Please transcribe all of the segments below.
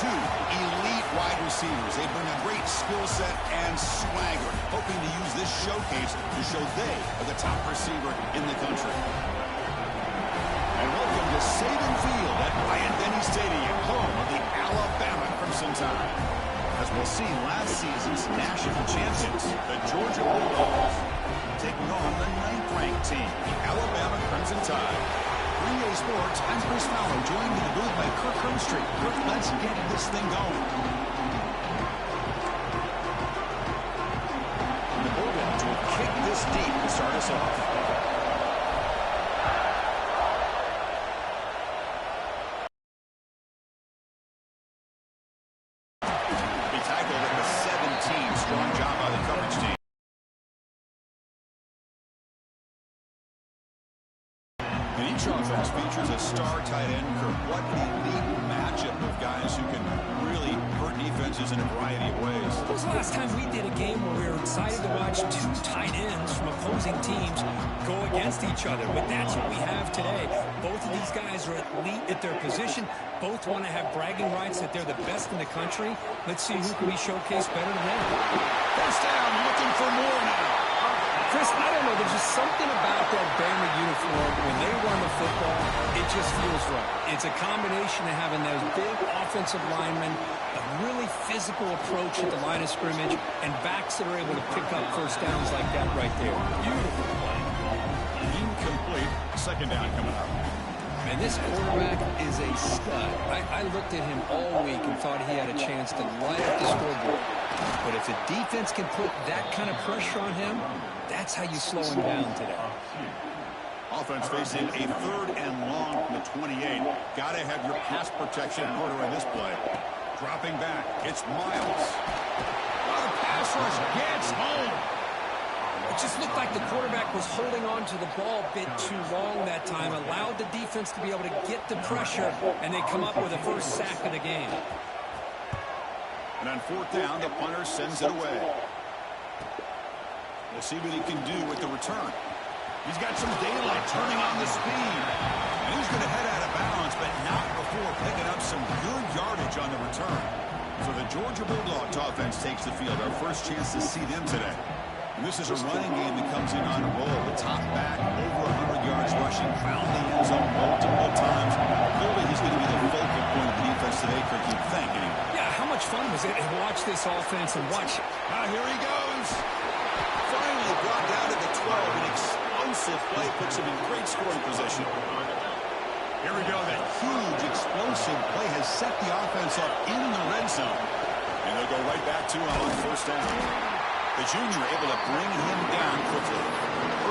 two elite wide receivers. They bring a great skill set and swagger, hoping to use this showcase to show they are the top receiver in the country. And welcome to Saban Field at Bryant-Denny Stadium, home of the Alabama Crimson Tide. As we'll see, last season's national champions, the Georgia Bulldogs, taking on the 9th-ranked team, the Alabama Crimson Tide. 3A Sports, I'm Chris Fowler, joined in the booth by Kirk Hermstreet. Kirk, let's get this thing going. The Bulldogs will kick this deep to start us off. Each offense features a star tight end. Kirk, what an elite matchup of guys who can really hurt defenses in a variety of ways. When was the last time we did a game where we were excited to watch two tight ends from opposing teams go against each other? But that's what we have today. Both of these guys are elite at their position. Both want to have bragging rights that they're the best in the country. Let's see who can be showcased better than them. First down, looking for more now. Chris, I don't know. There's just something about that Bama uniform. When they run the football, it just feels right. It's a combination of having those big offensive linemen, a really physical approach at the line of scrimmage, and backs that are able to pick up first downs like that right there. Beautiful play. Incomplete. Second down coming up. And this quarterback is a stud. I looked at him all week and thought he had a chance to light up the scoreboard. But if the defense can put that kind of pressure on him, that's how you slow him down today. Offense facing a 3rd and long from the 28. Got to have your pass protection in order in this play. Dropping back, it's Miles. Oh, the pass rush gets home. It just looked like the quarterback was holding on to the ball a bit too long that time, allowed the defense to be able to get the pressure, and they come up with the first sack of the game. And on 4th down, the punter sends it away. We'll see what he can do with the return. He's got some daylight turning on the speed. And he's going to head out of bounds, but not before picking up some good yardage on the return. So the Georgia Bulldogs offense takes the field. Our first chance to see them today. And this is a running game that comes in on a roll. The top back, over 100 yards rushing, found the end zone multiple times. Clearly, he's going to be the focal point of the defense today, Kirk, you'd think. Yeah, how much fun was it to watch this offense and watch? Here he goes. Finally brought down to the 12. An explosive play puts him in great scoring position. Here we go. That huge explosive play has set the offense up in the red zone. And they'll go right back to him on 1st down. The junior able to bring him down quickly.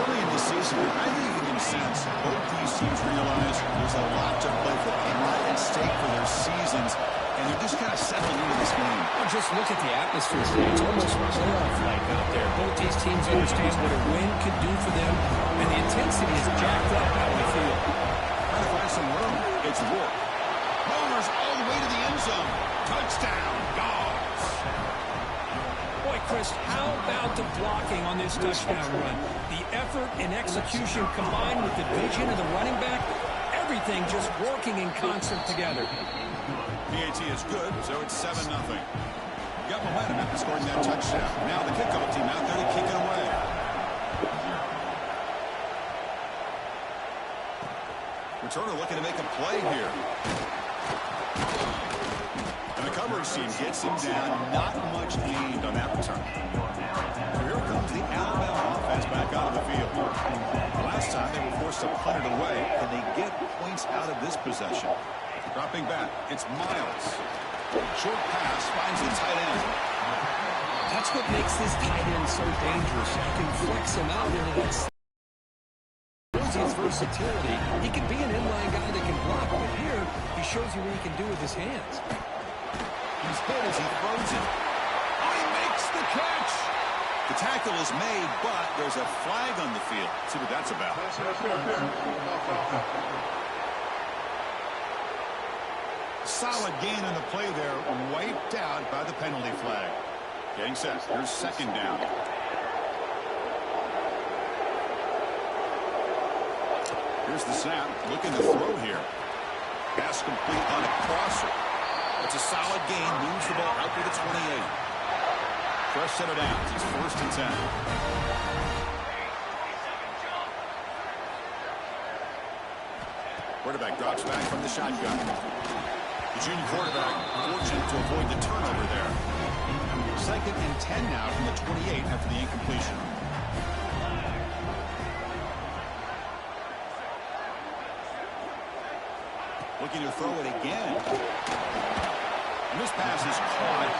Early in the season, I think you can sense both these teams realize there's a lot to play for, a lot at stake for their seasons, and they're just kind of settling into this game. Well, just look at the atmosphere today. It's almost playoff-like out there. Both these teams understand what a win could do for them, and the intensity is jacked up out of the field. Trying to find some room. It's Rourke. Homers all the way to the end zone. Touchdown, Dogs. Boy, Chris, how about the blocking on this touchdown run? The effort and execution combined with the vision of the running back, everything just working in concert together. PAT is good, so it's 7-0. Got momentum after scoring that touchdown. Now the kickoff team out there to kick it away. Returner looking to make a play here. And the coverage team gets him down. Not much gained on that return. Here comes the Alabama offense back out of the field. Last time they were forced to punt it away, and they get points out of this possession. Dropping back, it's Miles. Short pass finds the tight end. That's what makes this tight end so dangerous. You can flex him out into that. His versatility. He can be an inline guy that can block, but here he shows you what he can do with his hands. He's hit as he throws it. Oh, he makes the catch. The tackle is made, but there's a flag on the field. Let's see what that's about. Solid gain on the play there, wiped out by the penalty flag. Getting set. Here's 2nd down. Here's the snap. Looking to throw here. Pass complete on a crosser. It's a solid gain. Moves the ball out to the 28. Fresh set of downs. It's 1st and 10. Quarterback drops back from the shotgun. The junior quarterback fortunate to avoid the turnover there. 2nd and 10 now from the 28 after the incompletion. Looking to throw it again. And this pass is caught.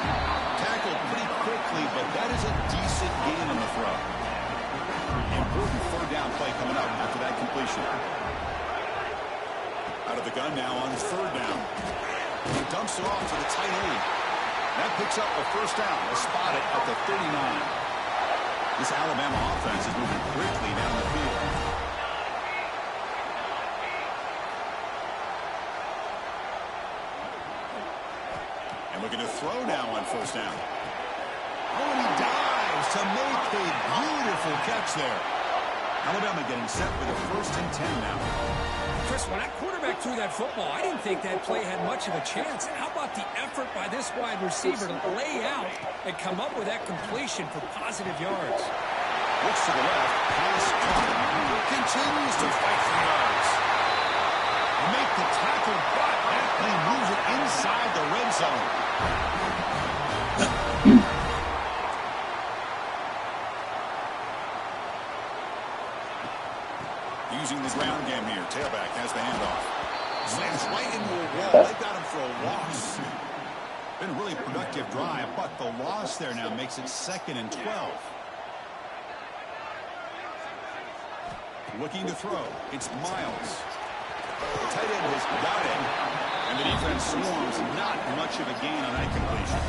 Tackled pretty quickly, but that is a decent gain on the throw. Important 3rd down play coming up after that completion. Out of the gun now on 3rd down. He dumps it off to the tight end. That picks up a 1st down. A spot it at the 39. This Alabama offense is moving quickly down the field. And looking to throw now on 1st down. Oh, and he dives to make a beautiful catch there. Alabama getting set for the 1st and 10 now. Chris, when that quarterback threw that football, I didn't think that play had much of a chance. How about the effort by this wide receiver to lay out and come up with that completion for positive yards? Looks to the left, pass caught. Continues to fight for yards. Make the tackle, but that play moves it inside the red zone. Using the ground game here. Tailback has the handoff. Slams right into a wall. They got him for a loss. Been a really productive drive, but the loss there now makes it 2nd and 12. Looking to throw. It's Miles. The tight end has got it. And the defense swarms. Not much of a gain on that completion.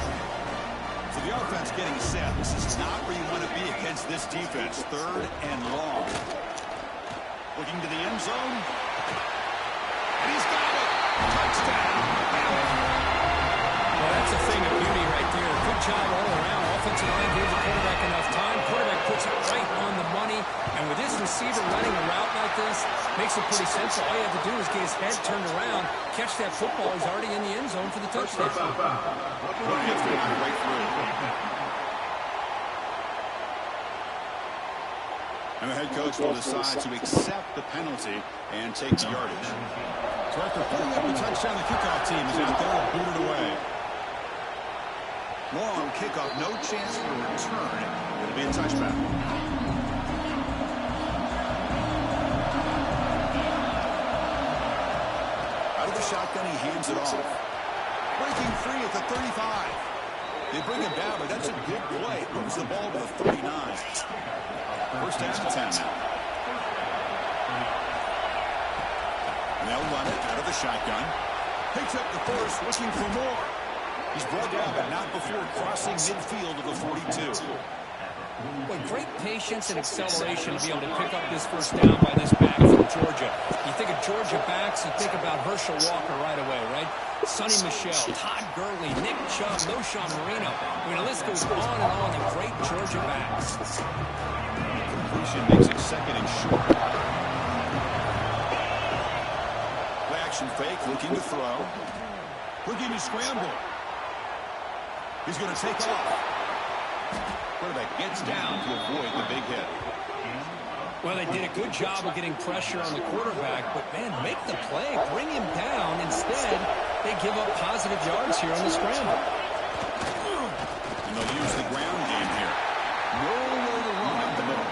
So the offense getting set. This is not where you want to be against this defense. 3rd and long. Looking to the end zone. And he's got it. Touchdown. Well, that's a thing of beauty right there. Good job all around. Offensive line gave the quarterback enough time. Quarterback puts it right on the money. And with this receiver running a route like this, makes it pretty simple. All you have to do is get his head turned around, catch that football. He's already in the end zone for the touchdown. Right through. And the head coach will decide to accept the penalty and take the yardage. So after putting up the touchdown, the kickoff team is out there and booted away. Long kickoff, no chance for a return. It'll be a touchback. Out of the shotgun, he hands it off. Breaking free at the 35. They bring him down, but that's a good play. Moves the ball to the 39. 1st down and 10 now. And they'll run it out of the shotgun. Picks up the 1st, looking for more. He's brought down, but not before crossing midfield of the 42. Well, great patience and acceleration to be able to pick up this 1st down by this back from Georgia. You think of Georgia backs, you think about Herschel Walker right away, right? Sonny Michel, Todd Gurley, Nick Chubb, Noshawn Marino. I mean, the list goes on and on of great Georgia backs. Completion makes it 2nd and short. Play action fake, looking to throw. Looking to scramble. He's going to take off. Quarterback gets down to avoid the big hit. Well, they did a good job of getting pressure on the quarterback, but, man, make the play, bring him down. Instead, they give up positive yards here on the scramble. And they'll use the ground game here. Nowhere to run up the middle.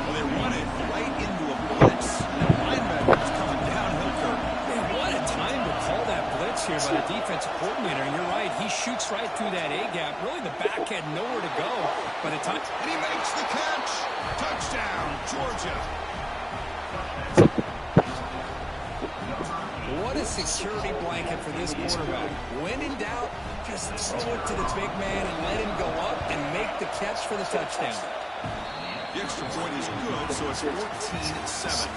Well, they run it right into a blitz. And the linebacker is coming downhill curve. Man, what a time to call that blitz here by the defensive coordinator. And you're right, he shoots right through that A-gap. Really, the back had nowhere to go by the time. And he makes the catch. Touchdown, Georgia. What a security blanket for this quarterback. When in doubt, just throw it to the big man and let him go up and make the catch for the touchdown. The extra point is good, so it's 14-7.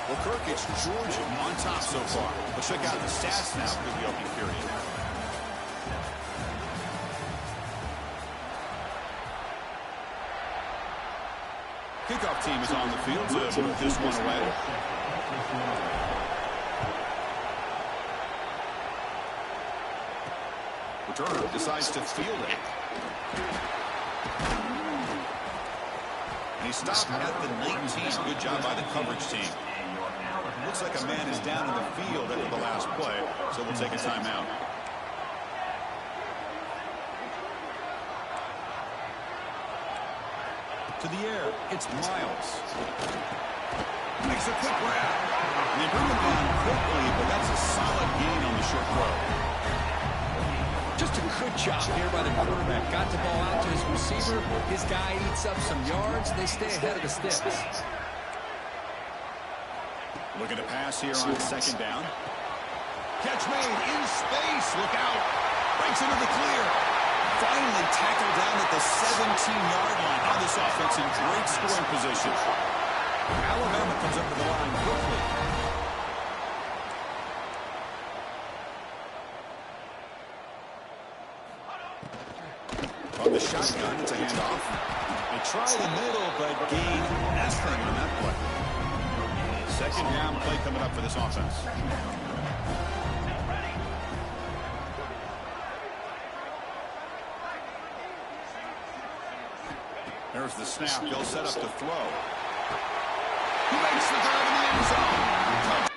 Well, Kirk, it's Georgia on top so far. Let's check out the stats now for the opening period. Kickoff team is on the field to move this one away. 2 Returner decides to field it. And he stopped at the 19. Good job by the coverage team. Looks like a man is down in the field after the last play, so we'll take a timeout. To the air, it's Miles. Makes a quick grab. And they bring him down quickly, but that's a solid gain on the short throw. Just a good job here by the quarterback. Got the ball out to his receiver. His guy eats up some yards. They stay ahead of the sticks. Looking to pass here on second down. Catch made in space. Look out. Breaks into the clear. Finally tackled down at the 17-yard line. Now this offense in great scoring position. Alabama comes up to the line quickly. From the shotgun, it's a handoff. They try the middle, but gain nothing on that play. Second down play coming up for this offense. There's the snap. He'll set up to throw. He makes the grab in the end zone.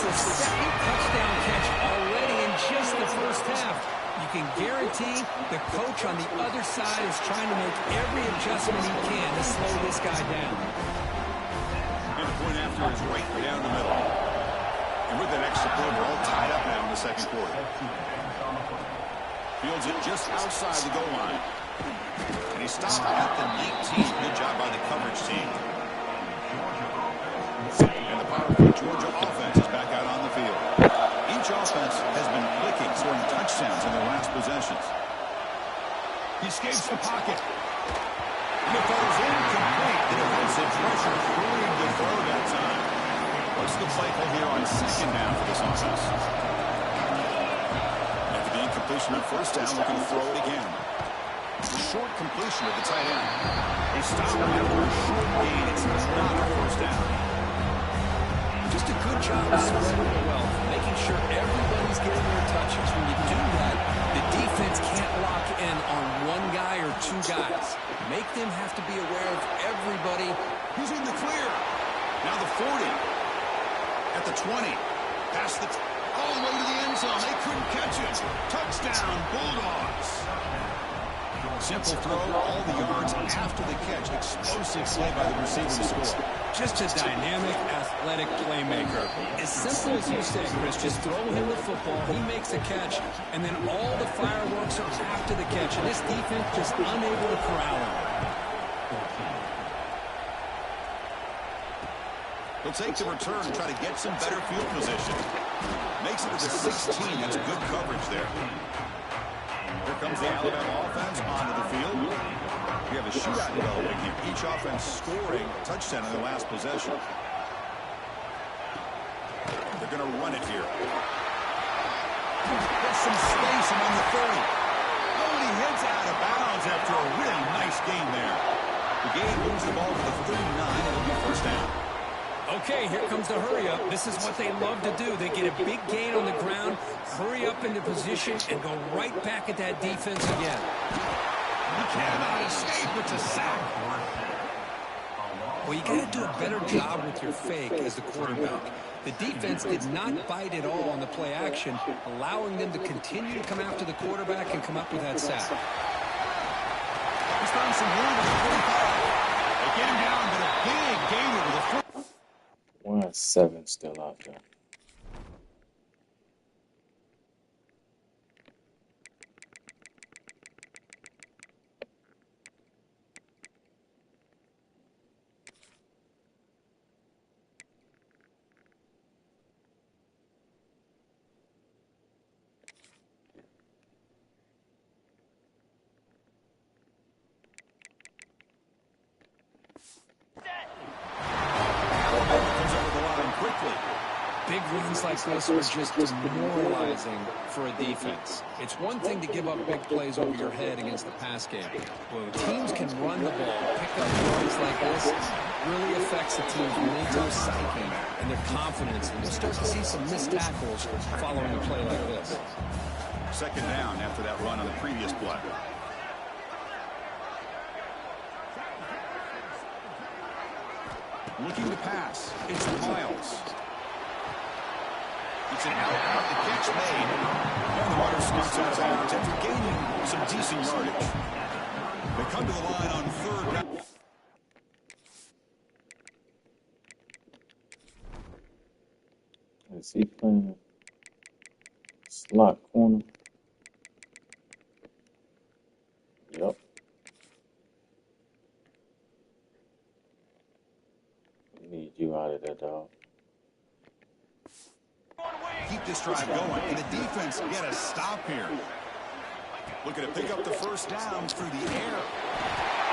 Second touchdown catch already in just the first half. You can guarantee the coach on the other side is trying to make every adjustment he can to slow this guy down. And the point after is right down the middle. And with that extra point, we're all tied up now in the second quarter. Fields it just outside the goal line. And he stopped at the 19. Good job by the coverage team. And the powerful Georgia offense is back out on the field. Each offense has been clicking, scoring touchdowns in their last possessions. He escapes the pocket. And it goes incomplete. The defensive pressure really good throw that time. What's the play call here on second down for this offense? After the incompletion on first down, looking to throw it again. A short completion of the tight end. They stop him after a short gain. It's not a first down. Just a good job of spreading the wealth, making sure everybody's getting their touches. When you do that, the defense can't lock in on one guy or two guys. Make them have to be aware of everybody. He's in the clear. Now the 40. At the 20. Past the... all the way to the end zone. They couldn't catch it. Touchdown, Bulldogs. Simple throw, all the yards after the catch. Explosive play by the receiver to score. Just a dynamic, athletic playmaker. As simple as you say, Chris, just throw him the football, he makes a catch, and then all the fireworks are after the catch. And this defense just unable to corral him. He'll take the return and try to get some better field position. Makes it to the 16. That's good coverage there. Here comes the Alabama offense onto the field. We have a shootout developing here. Each offense scoring a touchdown in their last possession. They're going to run it here. Gets some space among the 30. Oh, and he heads out of bounds after a really nice gain there. The game moves the ball to the 39, and it'll be first down. Okay, here comes the hurry up. This is what they love to do. They get a big gain on the ground, hurry up into position, and go right back at that defense again. He cannot escape. It's a sack. Well, you got to do a better job with your fake as the quarterback. The defense did not bite at all on the play action, allowing them to continue to come after the quarterback and come up with that sack. He's found some room at the 45. They get him down, but a big gain over the foot. 1-7 still out there. Big runs like this are just demoralizing for a defense. It's one thing to give up big plays over your head against the pass game. When teams can run the ball, pick up yards like this, it really affects the team's mental psyche and their confidence. And you'll start to see some missed tackles following a play like this. Second down after that run on the previous play. Looking to pass. It's Miles. It's an out the catch made. And the runner sneaks out of bounds after gaining some decent yardage. They come to the line on third down. Is he playing slot corner? Yep. We need you out of there, dog. Keep this drive going, and the defense get a stop here. Looking to pick up the first down through the air.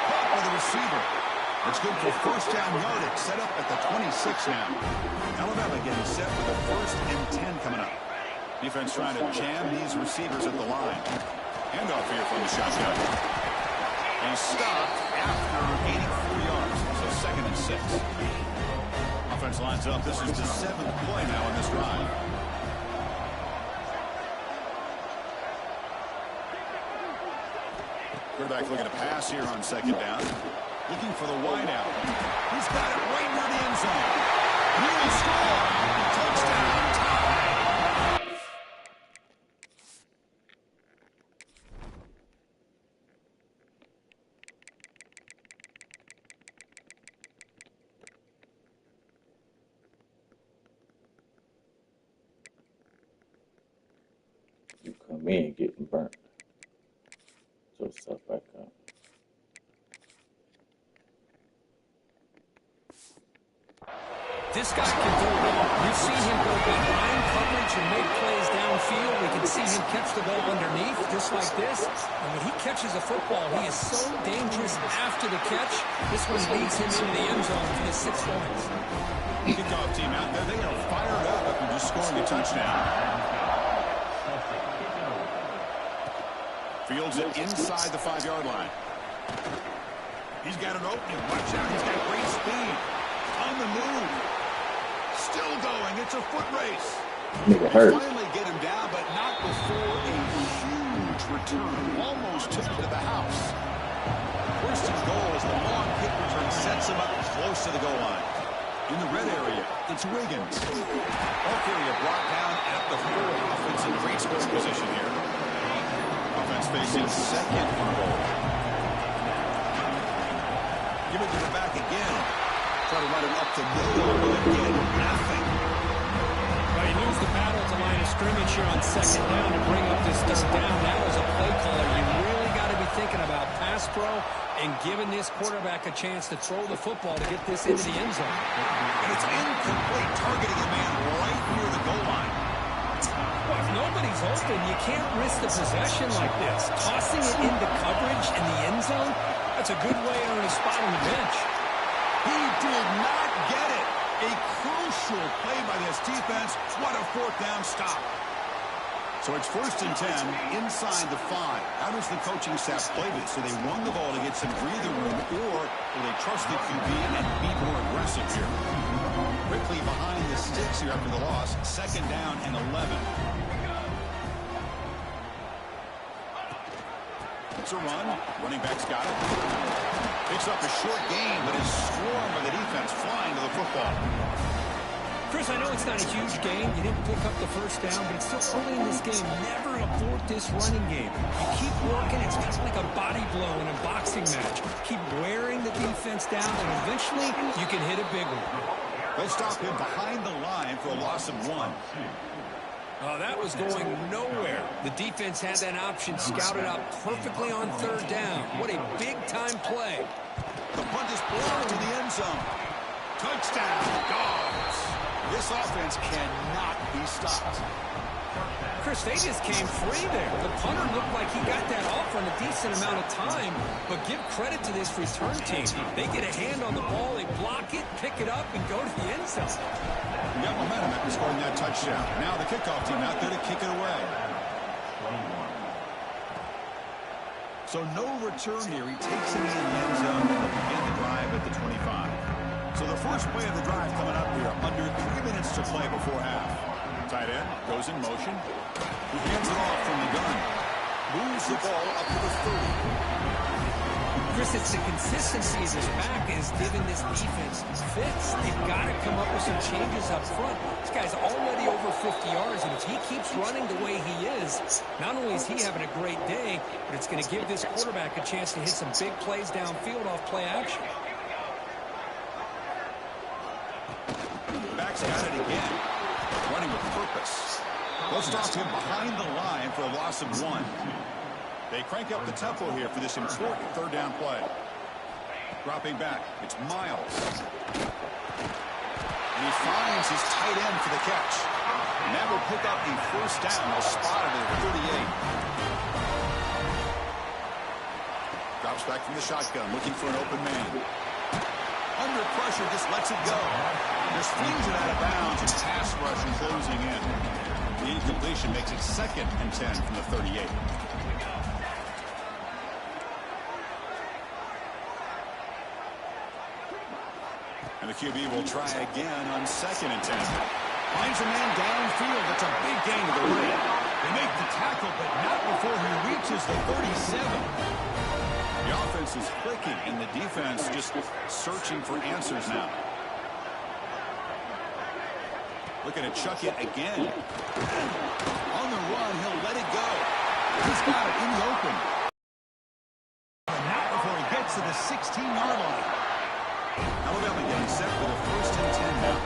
Caught by the receiver. It's good for first down yardage, set up at the 26 now. Alabama getting set with a 1st and 10 coming up. Defense trying to jam these receivers at the line. Handoff here from the shotgun. And stopped after 84 yards, so 2nd and 6. Offense lines up. This is the 7th play now in this drive. Quarterback looking to pass here on 2nd down. Looking for the wide out. He's got it right near the end zone. He will score. Touchdown, tie. You come in getting burnt. Throw stuff back up. This guy can do it all. We've seen him go behind coverage and make plays downfield. We can see him catch the ball underneath, just like this. And when he catches a football, he is so dangerous after the catch. This one leads him into the end zone for the 6 points. Kickoff team out there. They are fired up after just scoring a touchdown. Fields it inside the 5-yard line. He's got an opening. Watch out. He's got great speed. On the move. Still going. It's a foot race. Nigga hurt. Finally get him down, but not before a huge return. Almost took him to the house. 1st and goal as the long kick return sets him up close to the goal line. In the red area, it's Wiggins. Bulk area brought down at the 4. Offense in great scoring position here. Offense facing 2nd and goal. Give it to the back again. Try to run it up the middle, but again, nothing. Well, he moves the paddle to line of scrimmage here on 2nd down to bring up this 3rd down. That was a play caller. You really got to be thinking about pass pro and giving this quarterback a chance to throw the football to get this into the end zone. And it's incomplete, targeting a man right near the goal line. Well, if nobody's open, you can't risk the possession like this. Tossing it into coverage in the end zone, that's a good way to earn a spot on the bench. He did not get it. A crucial play by this defense. What a 4th down stop. So it's 1st and 10 inside the 5. How does the coaching staff play this? Do they run the ball to get some breather room, or do they trust the QB and be more aggressive here? Quickly behind the sticks here after the loss. 2nd down and 11. It's a run. Running back's got it. Picks up a short gain, but is swarmed by the defense flying to the football. Chris, I know it's not a huge game. You didn't pick up the 1st down, but it's still early in this game. Never abort this running game. You keep working. It's kind of like a body blow in a boxing match. Keep wearing the defense down, and eventually you can hit a big one. They'll stop him behind the line for a loss of 1. Oh, that was going nowhere. The defense had that option scouted out perfectly on 3rd down. What a big-time play. The punt is blown to the end zone. Touchdown, Dogs. This offense cannot be stopped. Chris, they just came free there. The punter looked like he got that off for a decent amount of time, but give credit to this return team. They get a hand on the ball, they block it, pick it up, and go to the end zone. We got momentum after scoring that touchdown. Now the kickoff team out there to kick it away. So no return here. He takes it in the end zone to begin the drive at the 25. So the first play of the drive coming up here. Under 3 minutes to play before half. Tight end goes in motion. He hands it off from the gun. Moves the ball up to the 30. Chris, it's the consistency of his back is giving this defense fits. They've got to come up with some changes up front. This guy's already over 50 yards, and if he keeps running the way he is, not only is he having a great day, but it's going to give this quarterback a chance to hit some big plays downfield off play action. Back's got it again. Running with purpose. They'll stop him behind the line for a loss of 1. They crank up the tempo here for this important third down play. Dropping back, it's Miles. And he finds his tight end for the catch. And that will pick up the first down. They'll spot it at 38. Drops back from the shotgun, looking for an open man. Under pressure, just lets it go. Just flings it out of bounds, and pass rush and closing in. The incompletion makes it 2nd and 10 from the 38. And the QB will try again on 2nd and 10. Finds a man downfield. That's a big gain to the right. They make the tackle, but not before he reaches the 37. The offense is clicking, and the defense just searching for answers now. Looking to chuck it again. On the run, he'll let it go. He's got it in the open. Not before he gets to the 16-yard line. Alabama getting set for the 1st and 10 now.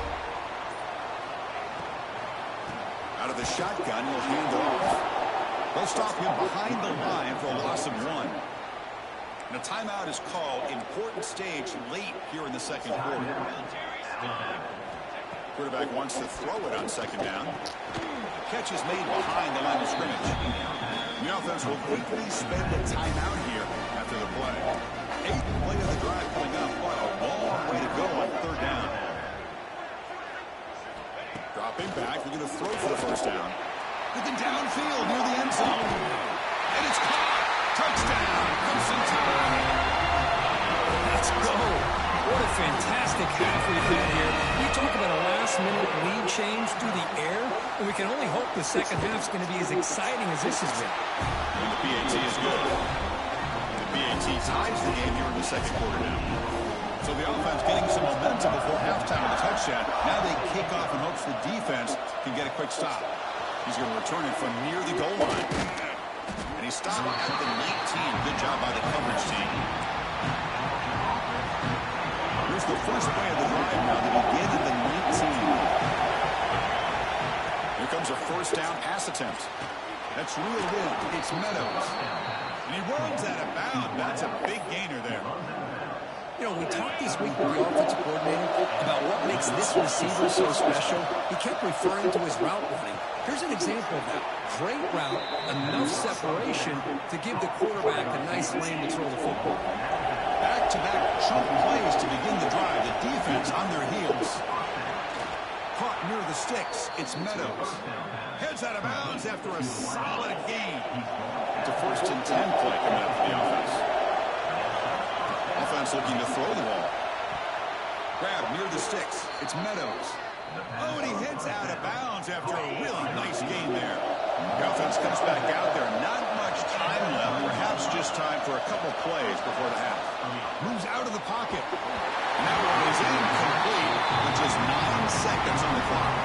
Out of the shotgun, he'll hand it off. They'll stop him behind the line for a loss of 1. And a timeout is called. Important stage late here in the second quarter. Quarterback wants to throw it on 2nd down. Catch is made behind the line of scrimmage. The offense will quickly spend a timeout here after the play. 8th play of the drive coming up. What a long way to go on 3rd down. Dropping back. We're going to throw for the first down. Looking downfield near the end zone. And it's caught. Touchdown. Crimson Tide. Let's go. What a fantastic half we've had here. You talk about a last-minute lead change through the air, and we can only hope the second half is going to be as exciting as this has been. And the PAT is good. The PAT ties the game here in the second quarter now. So the offense getting some momentum before halftime with a touchdown. Now they kick off in hopes the defense can get a quick stop. He's going to return it from near the goal line. And he stopped at the 19. Good job by the coverage team. Here's the first play of the drive now to begin at the 19. Here comes a first down pass attempt. That's reeled in. It's Meadows. And he runs out of bounds. That's a big gainer there. You know, we talked this week with the offensive coordinator about what makes this receiver so special. He kept referring to his route running. Here's an example of that. Great route, enough separation to give the quarterback a nice lane to throw the football. Back-to-back chunk plays to begin the drive. The defense on their heels. Caught near the sticks. It's Meadows. Heads out of bounds after a solid gain. It's a 1st and 10 play coming up for the offense. Offense looking to throw the ball. Grab near the sticks. It's Meadows. Oh, and he heads out of bounds after a really nice gain there. The offense comes back out there. Not much time left. Perhaps just time for a couple plays before the half. Moves out of the pocket. And that one is incomplete with just 9 seconds on the clock.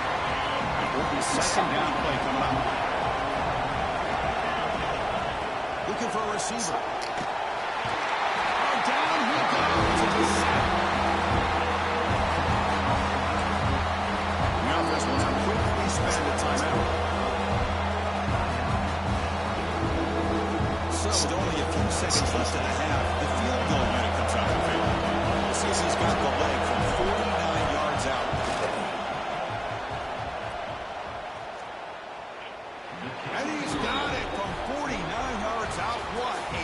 Important 2nd down play coming up. Looking for a receiver. Down he goes. It's a sack. The offense will now quickly spend a timeout. So with only a few seconds left in the half, the field goal unit comes out in favor. We'll see if he's got the leg from 49 yards out. And he's got it from 49 yards out. What a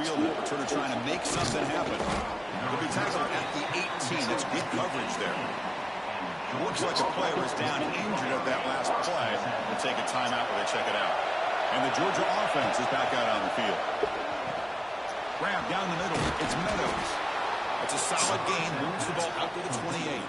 field. The returner trying to make something happen. He'll be tackled at the 18. That's good coverage there. Looks like a player is down injured at that last play. They'll take a timeout where they check it out. And the Georgia offense is back out on the field. Grab down the middle. It's Meadows. It's a solid gain. Moves the ball up to the 28.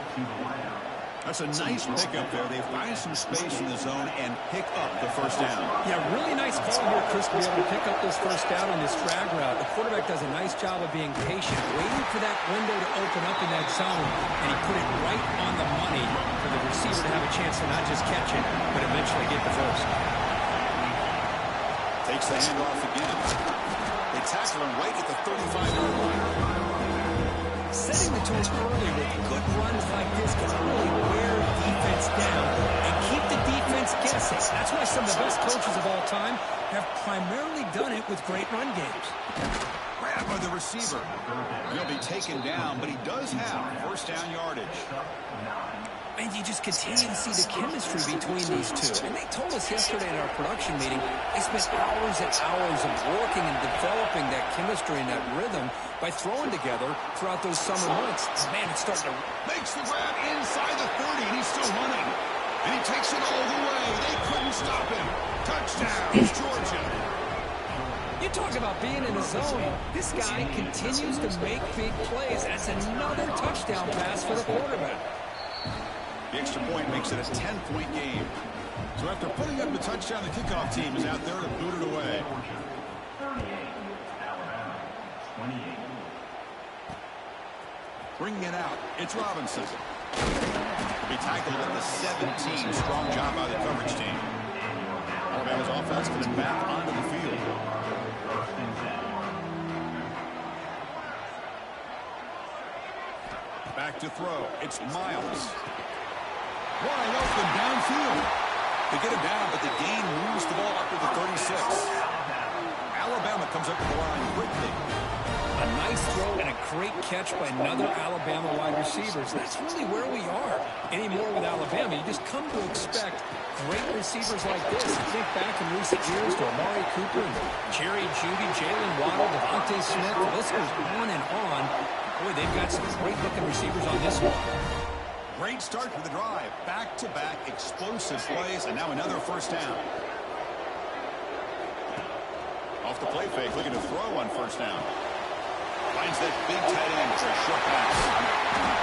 That's a nice pickup there. They find some space in the zone and pick up the first down. Yeah, really nice call here, Chris, to be able to pick up this first down on this drag route. The quarterback does a nice job of being patient, waiting for that window to open up in that zone, and he put it right on the money for the receiver to have a chance to not just catch it, but eventually get the first. Takes the handoff again. They tackle him right at the 35-yard line. Setting the tone early with good runs like this can really wear defense down and keep the defense guessing. That's why some of the best coaches of all time have primarily done it with great run games. Grab by the receiver. He'll be taken down, but he does have first down yardage. And you just continue to see the chemistry between these two. And they told us yesterday in our production meeting, they spent hours and hours of working and developing that chemistry and that rhythm by throwing together throughout those summer months. Man, it's starting to... Makes the grab inside the 30, and he's still running. And he takes it all the way. They couldn't stop him. Touchdown, Georgia. You talk about being in the zone. This guy continues to make big plays. That's another touchdown pass for the quarterback. The extra point makes it a 10-point game. So after putting up the touchdown, the kickoff team is out there to boot it away. Bringing it out, it's Robinson. He'll be tackled at the 17. Strong job by the coverage team. Alabama's offense coming back onto the field. Back to throw. It's Miles. Wide open downfield. They get it down, but the gain moves the ball up to the 36. Alabama comes up to the line quickly. A nice throw and a great catch by another Alabama wide receiver. So that's really where we are anymore with Alabama. You just come to expect great receivers like this. Think back in recent years to Amari Cooper, Jerry Jeudy, Jalen Waddle, Devontae Smith. The list goes on and on. Boy, they've got some great-looking receivers on this one. Great start to the drive. Back-to-back explosive plays, and now another first down. Off the play fake, looking to throw on first down. Finds that big tight end for a short pass.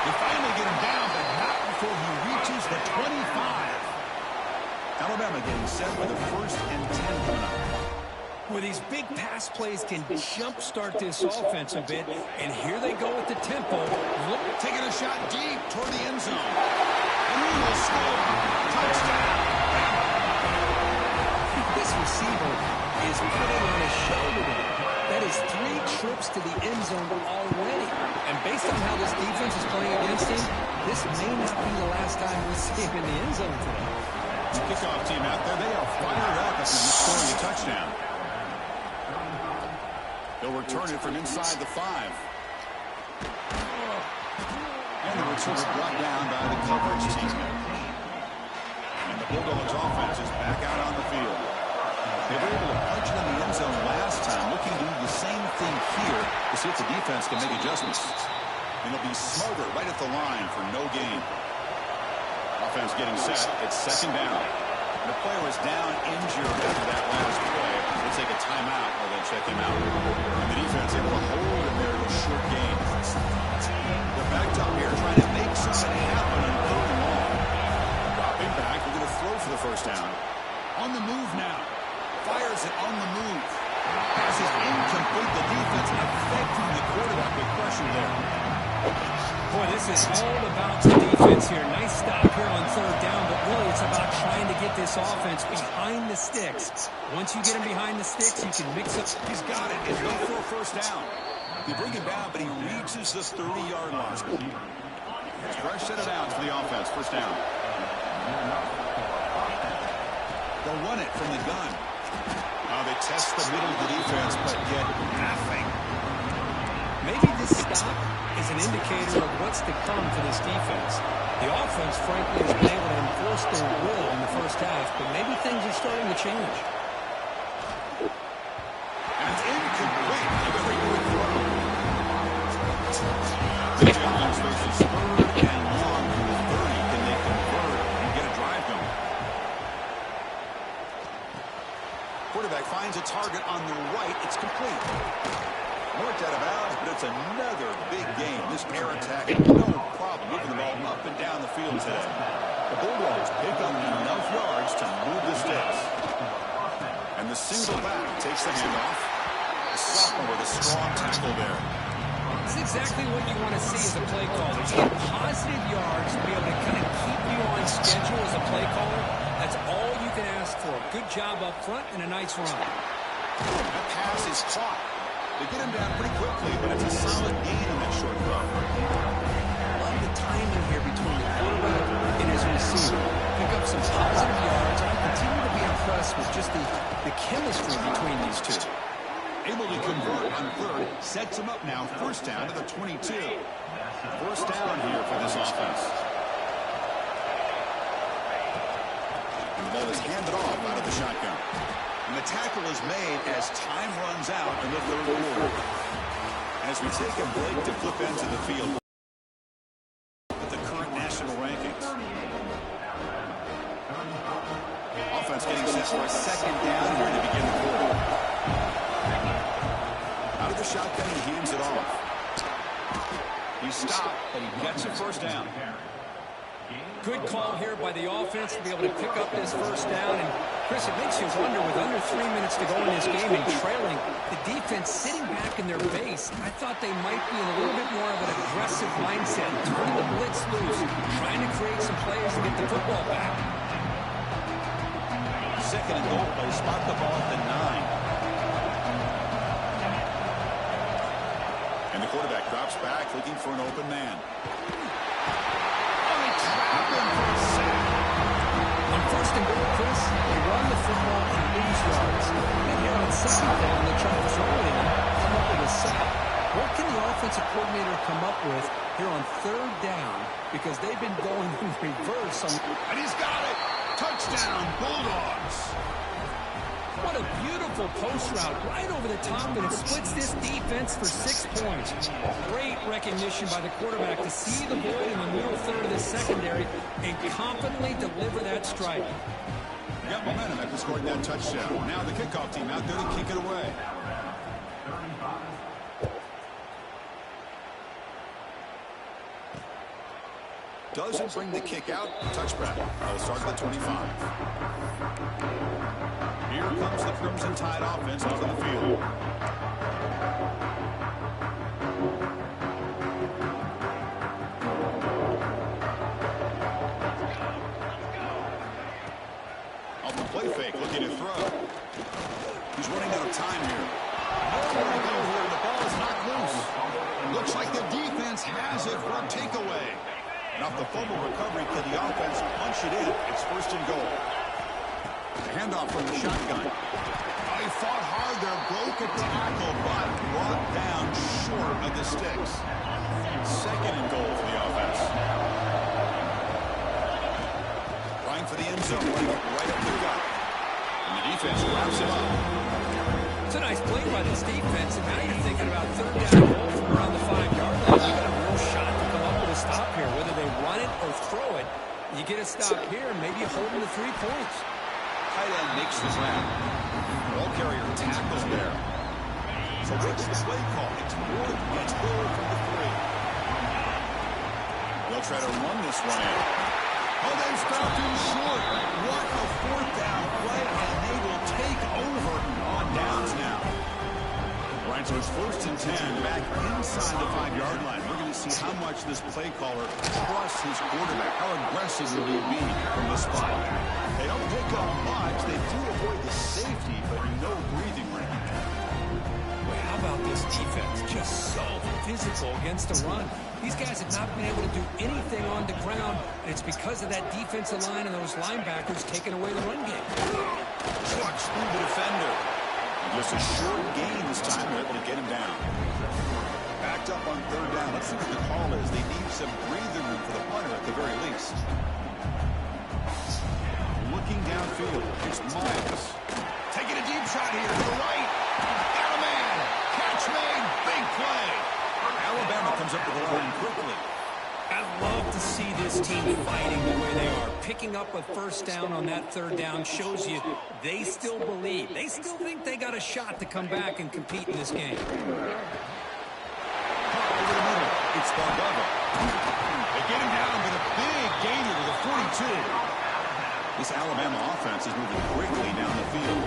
They finally get him down, but not before he reaches the 25. Alabama getting set for the 1st and 10 coming up. Where these big pass plays can jumpstart this offense a bit, and here they go with the tempo. Look, taking a shot deep toward the end zone. And he will score. Touchdown. This receiver is putting on a show today. That is 3 trips to the end zone already. And based on how this defense is playing against him, this may not be the last time we see him in the end zone today. The kickoff team out there, they are fired up after scoring a touchdown. They'll return it from inside the 5. And the return is brought down by the coverage team. And the Bulldogs offense is back out on the field. They were able to punch it in the end zone last time, looking to do the same thing here to see if the defense can make adjustments. And it'll be Smoger right at the line for no gain. Offense getting set. It's 2nd down. The player is down injured after that last play. They'll take a timeout while they check him out. And the defense able to hold him there to a short gain. They're backed up here trying to make something happen on 3rd and long. Dropping back. They're going to throw for the first down. On the move now. Fires it on the move. Pass is incomplete. The defense affecting the quarterback with pressure there. Boy, this is all about the defense here. Nice stop here on 3rd down, but really it's about trying to get this offense behind the sticks. Once you get him behind the sticks, you can mix up. He's got it. It's go for a first down. They bring him down, but he reaches the 30-yard line. Fresh set of downs for the offense. First down. They'll run it from the gun. They test the middle of the defense, but get nothing. Maybe this stop is an indicator of what's to come for this defense. The offense, frankly, has been able to enforce their will in the first half, but maybe things are starting to change. And it's incomplete. The Generals faces third and long from the 30. Can they convert and get a drive going? Quarterback finds a target on the right. It's complete. Marked out of bounds, but it's another big game. This air attack, no problem moving the ball up and down the field today. The Bulldogs pick up enough yards to move the sticks. And the single back takes the handoff. The sophomore with a strong tackle there. This is exactly what you want to see as a play caller. You get positive yards to be able to kind of keep you on schedule as a play caller. That's all you can ask for. Good job up front and a nice run. That pass is caught. They get him down pretty quickly, but it's a solid gain on that short throw. Love the timing here between the quarterback and his receiver. Pick up some positive yards. I continue to be impressed with just the chemistry between these two. Able to convert on third, sets him up now. First down to the 22. First down here for this offense. And the ball is handed off out of the shotgun. And the tackle is made as time runs out in the third quarter. As we take a break to flip into the field with the current national rankings. Offense getting set for a second down here to begin the quarter. Out of the shotgun, he hands it off. He stopped, but he gets a first down. Good call here by the offense to be able to pick up this first down. And, Chris, it makes you wonder, with under 3 minutes to go in this game and trailing, the defense sitting back in their base. I thought they might be in a little bit more of an aggressive mindset, turning the blitz loose, trying to create some plays to get the football back. Second and goal play, spot the ball at the 9. And the quarterback drops back, looking for an open man. On first and goal, Chris, they run the football and lose yards. And here on second down, they try to throw it in, come up with a sack. What can the offensive coordinator come up with here on third down? Because they've been going in reverse. And he's got it! Touchdown, Bulldogs! What a beautiful post route right over the top, and it splits this defense for 6 points. Great recognition by the quarterback to see the void in the middle third of the secondary and confidently deliver that strike. Got momentum after scoring that touchdown. Now the kickoff team out there to kick it away. Doesn't bring the kick out. Touchback. I'll start at the 25. Here comes the Crimson Tide offense onto the field. Off the play fake, looking to throw. He's running out of time here. Nowhere to go here. The ball is knocked loose. Looks like the defense has it for a takeaway. And off the fumble recovery, can the offense punch it in? It's first and goal. The handoff from the shotgun. Oh, he fought hard there, broke a tackle, but brought down short of the sticks. Second and goal for the offense. Trying for the end zone, running it right up the gut. And the defense wraps him up. It's a nice play by this defense, and now you're thinking about third down goal from around the 5-yard line. You got a real shot to come up with a stop here. Whether they run it or throw it, you get a stop here, maybe holding the 3 points. Tight end makes the grab. Ball carrier tackles there. So what's the play call? It's fourth and goal from the 3. They'll try to run this one in. Oh, they stopped him short. What a fourth down play, and they will take over on downs now. All right, so it's first and 10 back inside the 5-yard line. We're going to see how much this play caller trusts his quarterback. How aggressive will he be from the spot? They don't pick up much. They do avoid the safety, but no breathing room. Boy, how about this defense? Just so physical against the run. These guys have not been able to do anything on the ground, and it's because of that defensive line and those linebackers taking away the run game. Trucks through the defender. Just a short gain this time. They're able to get him down. Backed up on third down. Let's see what the call is. They need some breathing room for the punter at the very least. Looking downfield. It's Miles. Taking a deep shot here to the right. Got a man. Catch made. Big play. Alabama comes comes up with the line quickly. I love to see this team fighting the way they are. Picking up a first down on that third down shows you they still believe. They still think they got a shot to come back and compete in this game. Over the middle, it's Barbava. They get him down, but a big gainer to the 42. This Alabama offense is moving quickly down the field.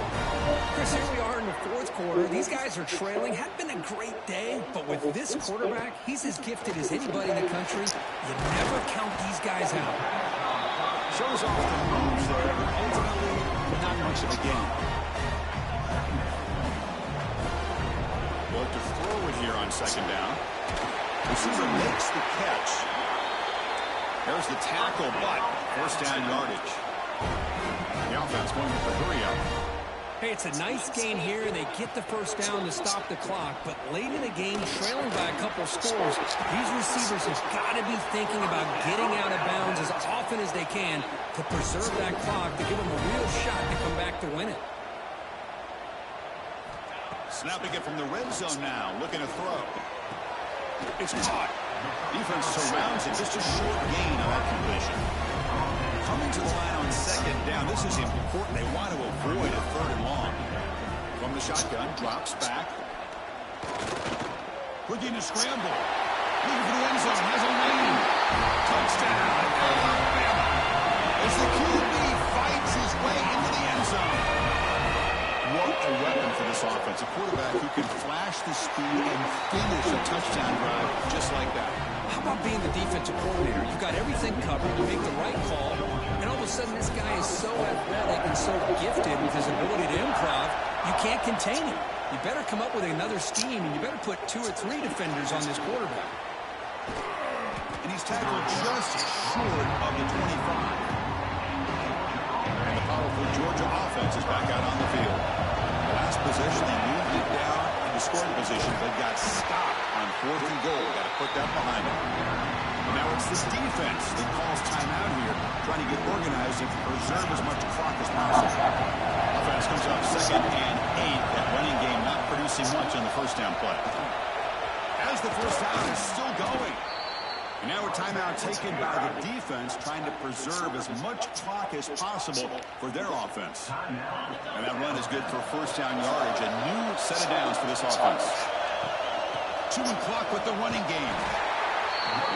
Chris, here we are in the fourth quarter. These guys are trailing. Had been a great day, but with this quarterback, he's as gifted as anybody in the country. You never count these guys out. Shows off the moves there, but ultimately not much of a gain. Well, to throw it here on second down. Receiver makes the catch. There's the tackle, but first down yardage. The offense going with the hurry-up. Hey, it's a nice gain here, and they get the first down to stop the clock. But late in the game, trailing by a couple scores, these receivers have got to be thinking about getting out of bounds as often as they can to preserve that clock, to give them a real shot to come back to win it. Snapping it from the red zone now, looking to throw. It's caught. Defense surrounds it, just a short gain on that completion. Coming to the line on second down, this is important. They want to avoid a third and long. From the shotgun, drops back. Looking to scramble. Looking for the end zone, has a lane. Touchdown, Alabama. As the QB fights his way into the end zone. What a weapon for this offense. A quarterback who can flash the speed and finish a touchdown drive just like that. How about being the defensive coordinator? You've got everything covered. You make the right call. And all of a sudden, this guy is so athletic and so gifted with his ability to improv, you can't contain him. You better come up with another scheme, and you better put 2 or 3 defenders on this quarterback. And he's tackled just short of the 25. And the powerful Georgia offense is back out on the field. Last possession, they moved it down into scoring position, but got stopped on 4th and goal. Got to put that behind them. And now it's this defense that calls timeout here, trying to get organized and preserve as much clock as possible. Offense comes up 2nd and 8. That running game not producing much on the first down play. As the first down is still going. And now a timeout taken by the defense, trying to preserve as much clock as possible for their offense. And that run is good for first down yardage. A new set of downs for this offense. Chewing clock with the running game.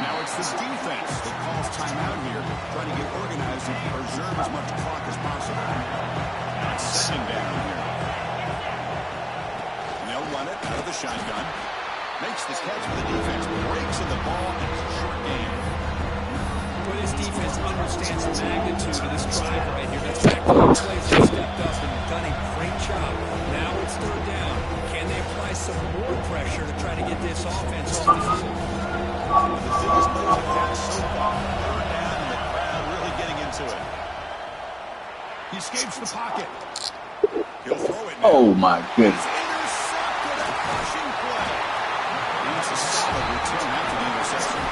Now it's this defense that calls timeout here, trying to get organized and preserve as much clock as possible. Now it's second down here. And they'll run it out of the shotgun. Makes the catch for the defense, breaks in the ball, and it's a short game. Well, this defense understands the magnitude of this drive right here. That's back to the plays that stepped up and done a great job. Now it's third down. Can they apply some more pressure to try to get this offense off the field? The biggest play of the catch so far. Third down, and the crowd really getting into it. He escapes the pocket. He'll throw it now. Oh, my goodness. Intercepted, a crushing play. It's a solid return after the interception.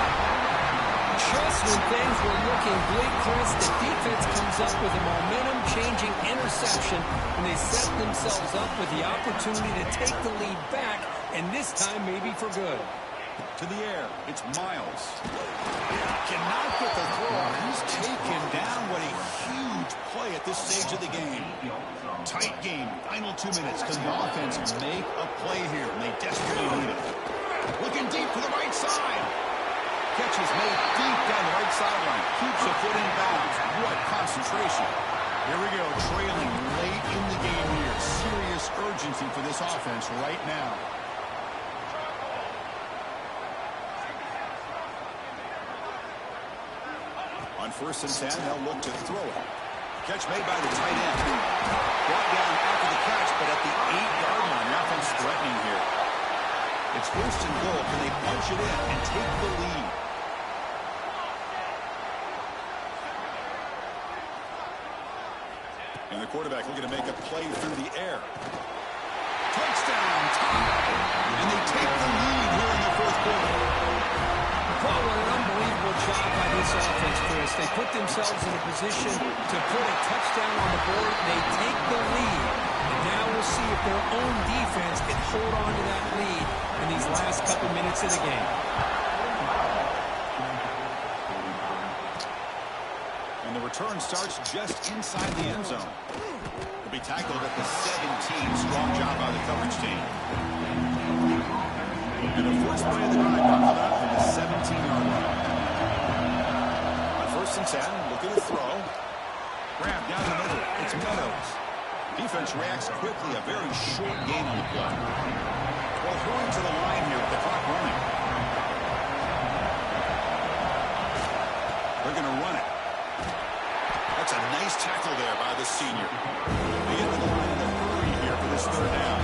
Just when things were looking bleak, Chris, the defense comes up with a momentum-changing interception, and they set themselves up with the opportunity to take the lead back, and this time maybe for good. To the air, it's Miles. Cannot get the throw off. He's taken down. What a huge play at this stage of the game. Tight game, final 2 minutes. Can the offense make a play here? And they desperately need it. Looking deep to the right side. Catch is made deep down the right sideline. Keeps a foot in bounds. What concentration. Here we go, trailing late in the game here. Serious urgency for this offense right now. On 1st and 10, they'll look to throw it. Catch made by the tight end. Brought down after the catch, but at the 8-yard line. The offense threatening here. It's 1st and goal. Can they punch it in and take the lead? And the quarterback looking to make a play through the air. Touchdown, tie. And they take the lead here in the 4th quarter. Well, what an unbelievable job by this offense, Chris. They put themselves in a position to put a touchdown on the board. They take the lead. And now we'll see if their own defense can hold on to that lead in these last couple minutes of the game. return starts just inside the end zone. He'll be tackled at the 17. Strong job by the coverage team. And the first play of the drive comes out from the 17-yard line. On 1st and 10, looking to throw. Grab down the middle. It's Meadows. Defense reacts quickly. A very short gain on the play. Well, hurrying to the line here with the clock running. They're going to run it. That's a nice tackle there by the senior. They get to the line in a hurry here for this 3rd down.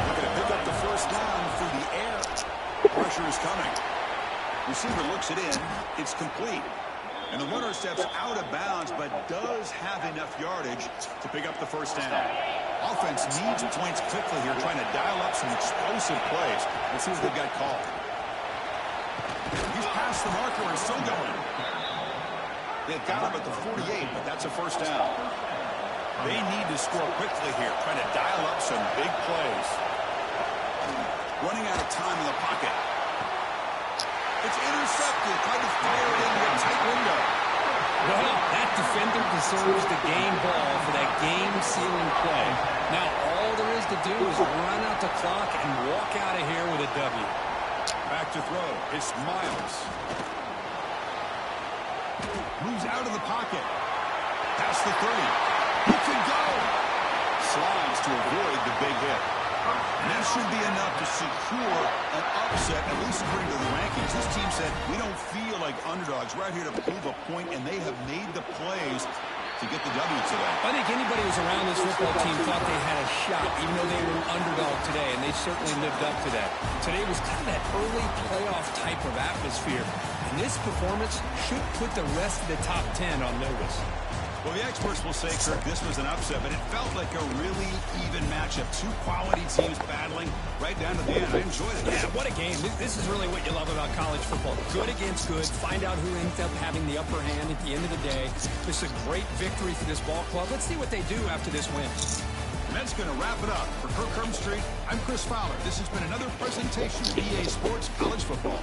Looking to pick up the 1st down through the air. Pressure is coming. Receiver looks it in. It's complete. And the runner steps out of bounds, but does have enough yardage to pick up the 1st down. Offense needs points quickly here, trying to dial up some explosive plays. Let's see what they've got called. He's past the marker and still going. They've got him at the 48, but that's a 1st down. They need to score quickly here, trying to dial up some big plays. Running out of time in the pocket. It's intercepted. Tried to fire it into a tight window. Well, that defender deserves the game ball for that game-sealing play. Now, all there is to do is run out the clock and walk out of here with a W. Back to throw. It's Miles. Moves out of the pocket. Past the 30. He can go. Slides to avoid the big hit. And that should be enough to secure an upset, at least according to the rankings. This team said, we don't feel like underdogs. We're out here to prove a point, and they have made the plays to get the W today. I think anybody who's around this football team thought they had a shot, even though they were an underdog today, and they certainly lived up to that. Today was kind of that early playoff type of atmosphere, and this performance should put the rest of the top 10 on notice. Well, the experts will say, Kirk, this was an upset, but it felt like a really even matchup. 2 quality teams battling right down to the end. I enjoyed it. Yeah, what a game. This is really what you love about college football. Good against good. Find out who ends up having the upper hand at the end of the day. This is a great victory for this ball club. Let's see what they do after this win. And that's going to wrap it up. For Kirk Street, I'm Chris Fowler. This has been another presentation of EA Sports College Football.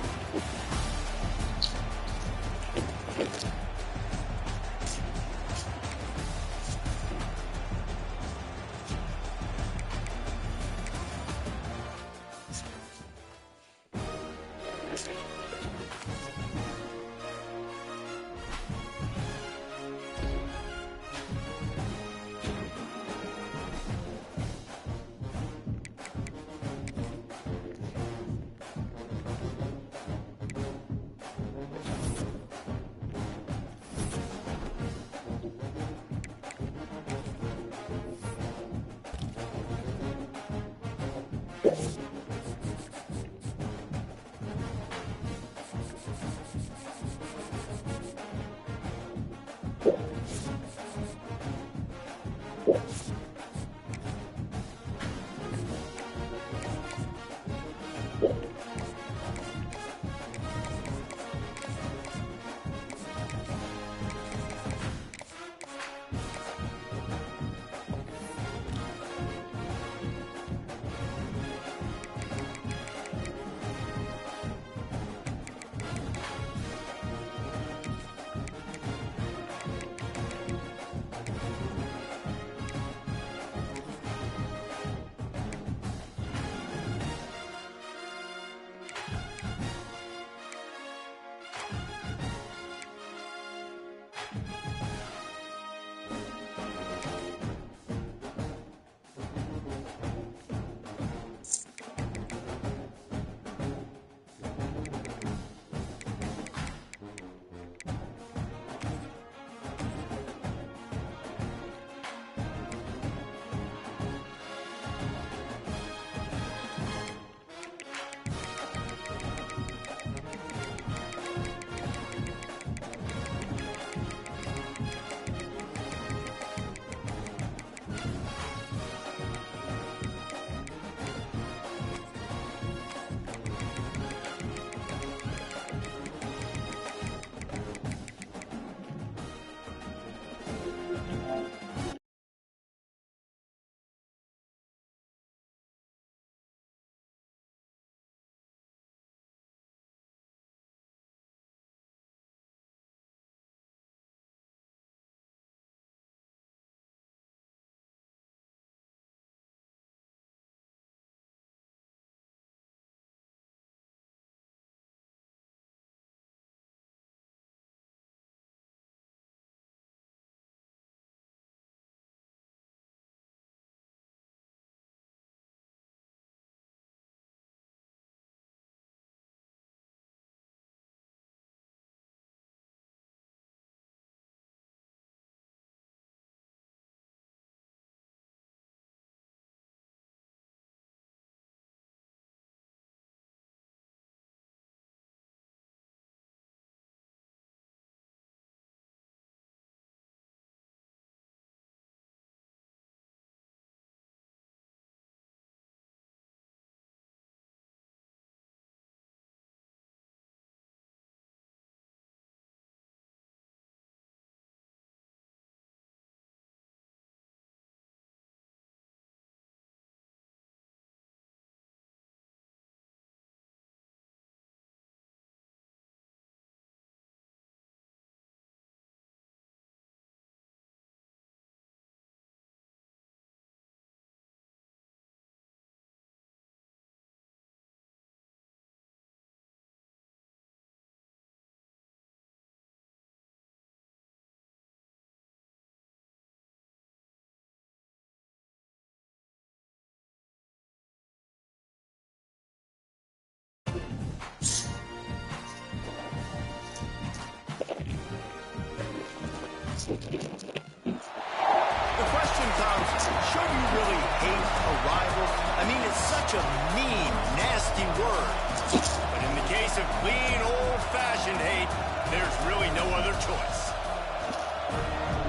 bunch of mean, nasty words. But in the case of clean, old-fashioned hate, there's really no other choice.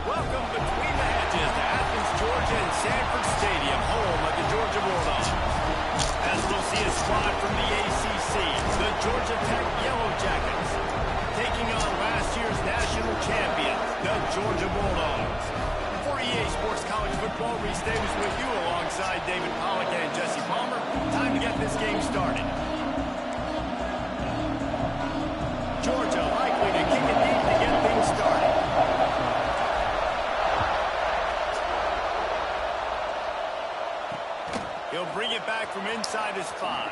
Welcome between the hedges to Athens, Georgia and Sanford Stadium, home of the Georgia Bulldogs. As we'll see a squad from the ACC, the Georgia Tech Yellow Jackets, taking on last year's national champion, the Georgia Bulldogs. For EA Sports College Football, Reese Davis with you alongside David Pollack and Jesse Palmer. Time to get this game started. Georgia likely to kick it deep to get things started. He'll bring it back from inside his 5.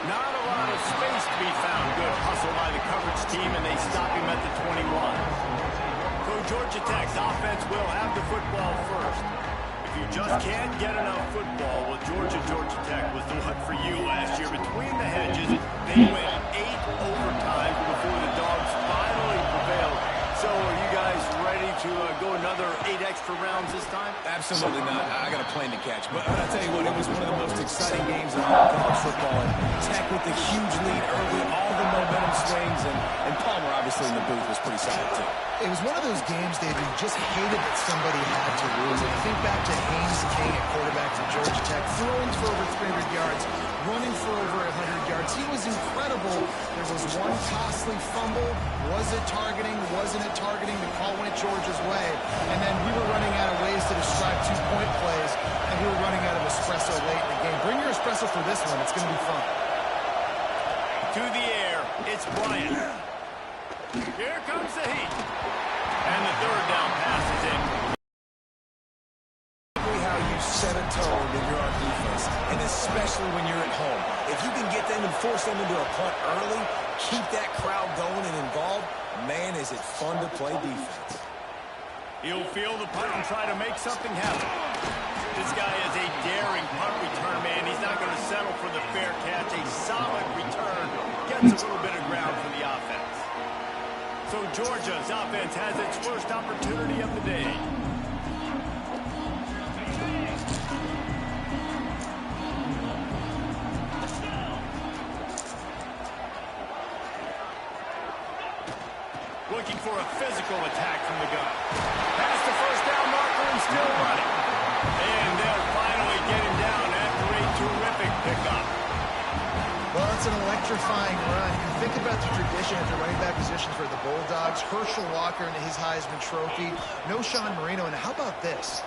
Not a lot of space to be found. Good hustle by the coverage team, and they stop him at the 21. So Georgia Tech's offense will have the football first. If you just can't get enough football, well, Georgia Tech was the one for you last year. Between the hedges, they went 8 overtimes before the Dogs finally prevailed. So are you guys ready to go another 8 extra rounds this time? Absolutely not. I got a plane to catch. But I'll tell you what, it was one of the most exciting games in all of college football. And Tech with the huge lead early, all the momentum swings, and Palmer obviously in the booth was pretty solid too. It was one of those games, David, you just hated that somebody had to lose. And think back to Haynes King at quarterback for Georgia Tech, throwing for over 300 yards, running for over 100 yards. He was incredible. There was one costly fumble. Was it targeting? Wasn't it targeting? The call went Georgia's way. And then we were running out of ways to describe 2-point plays, and we were running out of espresso late in the game. Bring your espresso for this one. It's going to be fun. To the air, it's Bryant. Here comes the heat. And the third down pass is in. How you set a tone when you're on defense, and especially when you're at home. If you can get them and force them into a punt early, keep that crowd going and involved, man, is it fun to play defense. He'll field the punt and try to make something happen. This guy is a daring punt return man. He's not going to settle for the fair catch. A solid return gets a little bit of ground for the offense. So Georgia's offense has its first opportunity of the day. Looking for a physical attack from the gun. Past the first down marker and still running. And they'll finally get him down after a terrific pickup. Well, it's an electrifying run. You think about the tradition at the running back position for the Bulldogs. Herschel Walker and his Heisman Trophy. No Sean Marino. And how about this?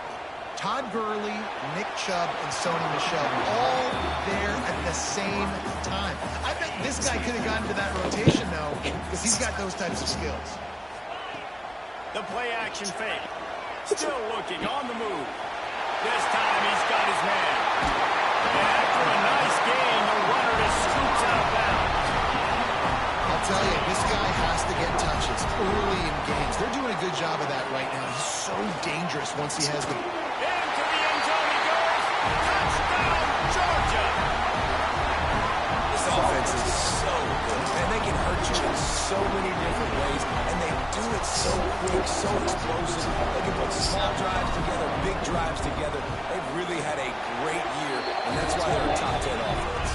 Todd Gurley, Nick Chubb, and Sony Michel all there at the same time. I bet this guy could have gotten to that rotation, though, because he's got those types of skills. The play-action fake. Still looking on the move. This time he's got his man. And after a nice gain, the runner just scoops out of bounds. I'll tell you, this guy has to get touches early in games. They're doing a good job of that right now. He's so dangerous once he has the... Into the end zone he goes. Touchdown, Georgia. This offense is so good, and they can hurt you in so many different ways, and they do it so quick, so explosive. They can put small drives together, big drives together. They've really had a great year, and that's why they're a top 10 offense.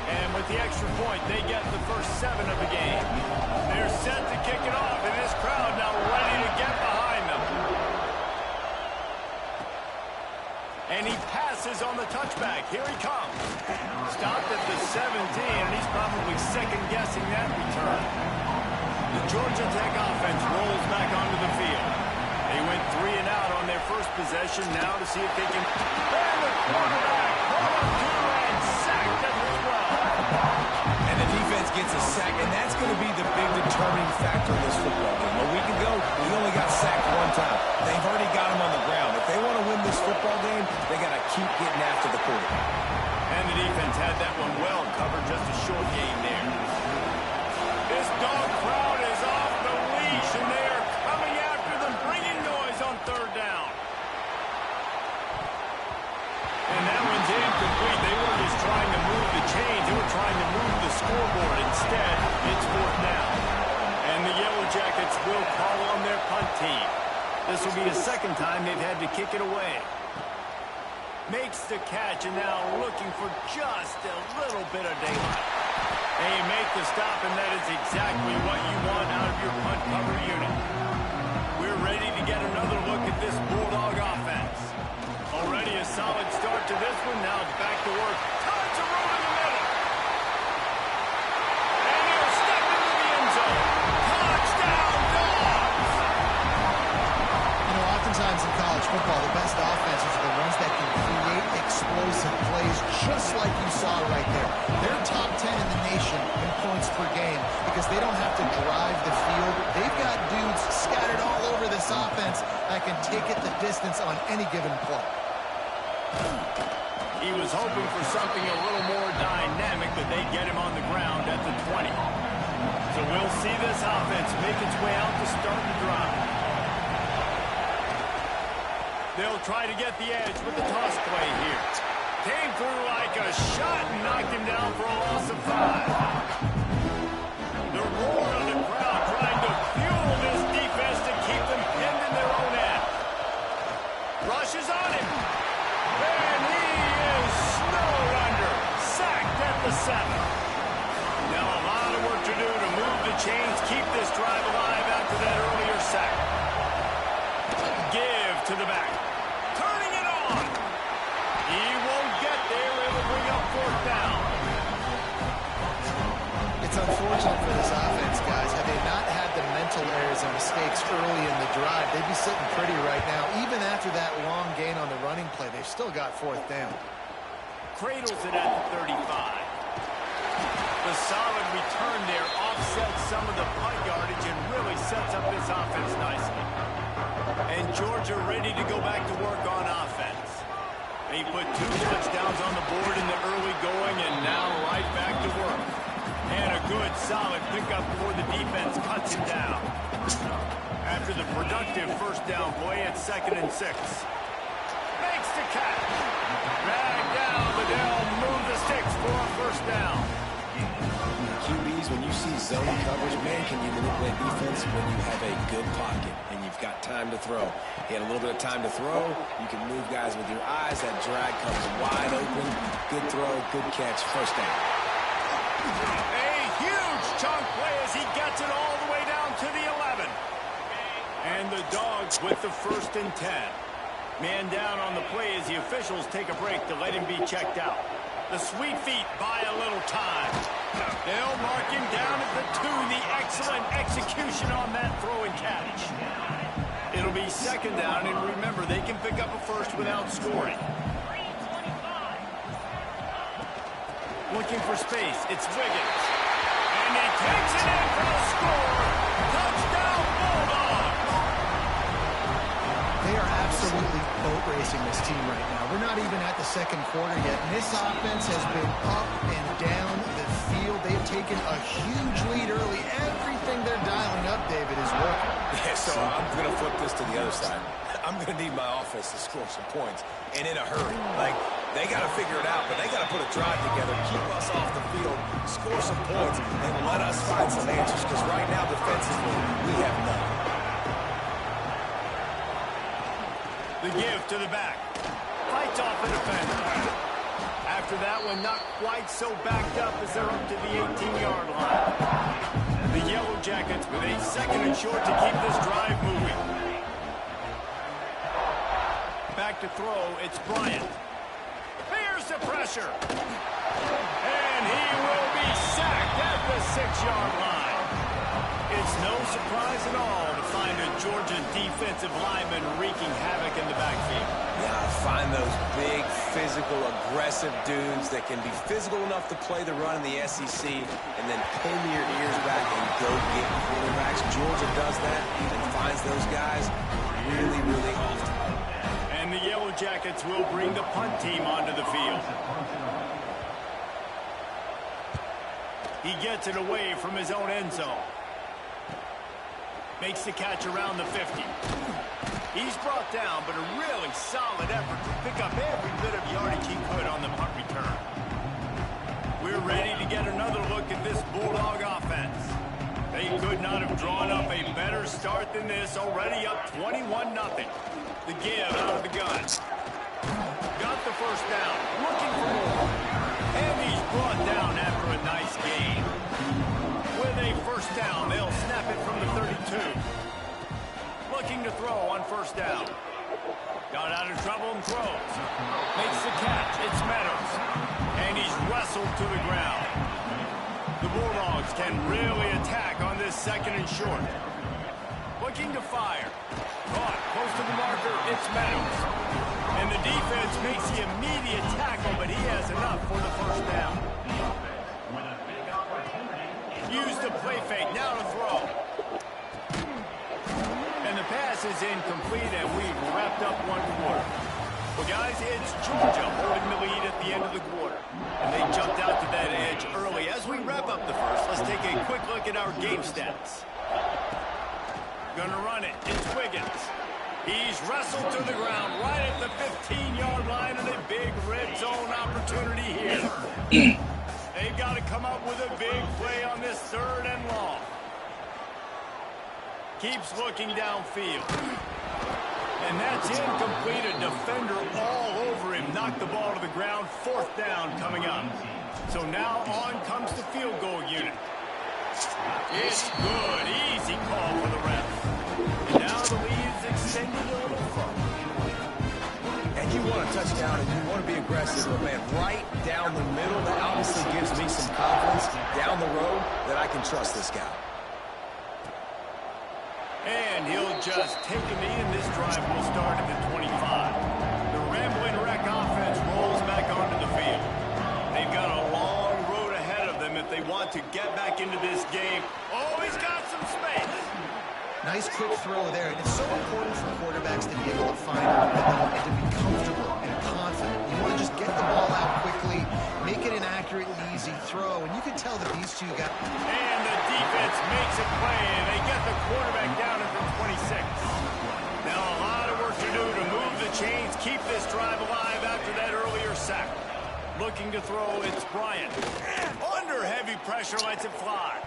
And with the extra point, they get the first 7 of the game. They're set to kick it off, and this crowd now ready to get behind them. And he passes on the touchback. Here he comes. Stopped at the 17, and he's probably second-guessing that return. The Georgia Tech offense rolls back onto the field. They went 3 and out on their first possession. Now to see if they can... And the quarterback brought up 2 and sacked at the 12. And the defense gets a sack, and that's going to be the big determining factor in this football game. A week ago, he only got sacked 1 time. They've already got him on the ground. If they want to win this football game, they got to keep getting after the quarterback. And the defense had that one well covered, just a short game there. This dog crowd is off the leash, and they are coming after them, bringing noise on 3rd down. And that one's incomplete. They were just trying to move the chains. They were trying to move the scoreboard. Instead, it's 4th down. And the Yellow Jackets will call on their punt team. This will be the 2nd time they've had to kick it away. Makes the catch and now looking for just a little bit of daylight. They make the stop, and that is exactly what you want out of your punt cover unit. We're ready to get another look at this Bulldog offense. Already a solid start to this one. Now back to work. Tons of room in the middle. And he'll step into the end zone. Touchdown, Dogs! You know, oftentimes in college football, the best offenses are the ones that can create explosive plays just like you saw right there. They're top 10 in the nation in points per game because they don't have to drive the field. They've got dudes scattered all over this offense that can take it the distance on any given play. He was hoping for something a little more dynamic, but they get him on the ground at the 20. So we'll see this offense make its way out to start the drive. They'll try to get the edge with the toss play here. Came through like a shot and knocked him down for a loss of 5. The roar of the crowd trying to fuel this defense to keep them pinned in their own end. Rushes on him. And he is snowed under. Sacked at the 7. Now a lot of work to do to move the chains, keep this drive alive after that earlier sack. Give to the back. Turning it on. He won't get there. It'll bring up 4th down. It's unfortunate for this offense, guys. Had they not had the mental errors and mistakes early in the drive, they'd be sitting pretty right now. Even after that long gain on the running play, they've still got 4th down. Cradles it at the 35. The solid return there offsets some of the punt yardage and really sets up this offense nicely. And Georgia ready to go back to work on offense. They put 2 touchdowns on the board in the early going and now right back to work. And a good, solid pickup before the defense cuts him down. After the productive 1st down play at 2nd and 6. Makes the catch. Drag down, but they'll move the sticks for a 1st down. QBs, when you see zone coverage, man, can you manipulate defense when you have a good pocket and you've got time to throw. He had a little bit of time to throw. You can move guys with your eyes. That drag comes wide open. Good throw, good catch, 1st down. A huge chunk play as he gets it all the way down to the 11. And the Dogs with the 1st and 10. Man down on the play as the officials take a break to let him be checked out. The sweet feet buy a little time. They'll mark him down at the 2. The excellent execution on that throw and catch. It'll be 2nd down, and remember, they can pick up a 1st without scoring. Looking for space. It's Wiggins. And he takes it in for the score. Touchdown, Bulldogs! They are absolutely boat racing this team right now. We're not even at the 2nd quarter yet. And this offense has been up and down the field. They've taken a huge lead early. Everything they're dialing up, David, is working. Yeah, so I'm going to flip this to the other side. I'm going to need my offense to score some points, and in a hurry. Like, they got to figure it out, but they got to put a drive together, keep us off the field, score some points, and let us find some answers, because right now, defensively, we have none. The give to the back. Fights off the defender. After that one, not quite so backed up as they're up to the 18-yard line. The Yellow Jackets with a 2nd and short to keep this drive moving. Back to throw, it's Bryant. Fears the pressure. And he will be sacked at the 6-yard line. It's no surprise at all to find a Georgia defensive lineman wreaking havoc in the backfield. Yeah, find those big, physical, aggressive dudes that can be physical enough to play the run in the SEC and then pin your ears back and go get quarterbacks. Georgia does that and finds those guys really, really often. And the Yellow Jackets will bring the punt team onto the field. He gets it away from his own end zone. Makes the catch around the 50. He's brought down, but a really solid effort to pick up every bit of yardage he could on the punt return. We're ready to get another look at this Bulldog offense. They could not have drawn up a better start than this, already up 21-0. The give out of the gun. Got the first down, looking for more. And he's brought down after a nice gain. With a first down, they'll snap it from the 32. Looking to throw on first down. Got out of trouble and throws. Makes the catch. It's Meadows. And he's wrestled to the ground. The Bulldogs can really attack on this second and short. Looking to fire. Caught close to the marker. It's Meadows. And the defense makes the immediate tackle, but he has enough for the first down. Use the play fake. Now to throw. And the pass is incomplete, and we've wrapped up one quarter. Well, guys, it's Georgia holding the lead at the end of the quarter. And they jumped out to that edge early. As we wrap up the first, let's take a quick look at our game stats. Gonna run it. It's Wiggins. He's wrestled to the ground right at the 15-yard line, and a big red zone opportunity here. They've got to come up with a big play on this third and long. Keeps looking downfield. And that's incomplete. A defender all over him. Knocked the ball to the ground. Fourth down coming up. So now on comes the field goal unit. It's good. Easy call for the ref. And now the lead's extended a little further. And you want a touchdown and you want to be aggressive, but man, right down the middle, that obviously gives me some confidence down the road that I can trust this guy. And he'll just take a knee, and this drive will start at the 25. The Rambling Wreck offense rolls back onto the field. They've got a long road ahead of them if they want to get back into this game. Oh, he's got some space. Nice quick throw there. And it's so important for quarterbacks to be able to find a rhythm and to be comfortable and confident. You want to just get the ball out quickly, make it an accurate and easy throw. And you can tell that these two got... And the defense makes a play, and they get the quarterback down at the 26. Now a lot of work to do to move the chains, keep this drive alive after that earlier sack. Looking to throw, it's Bryant. Under heavy pressure, lets it fly.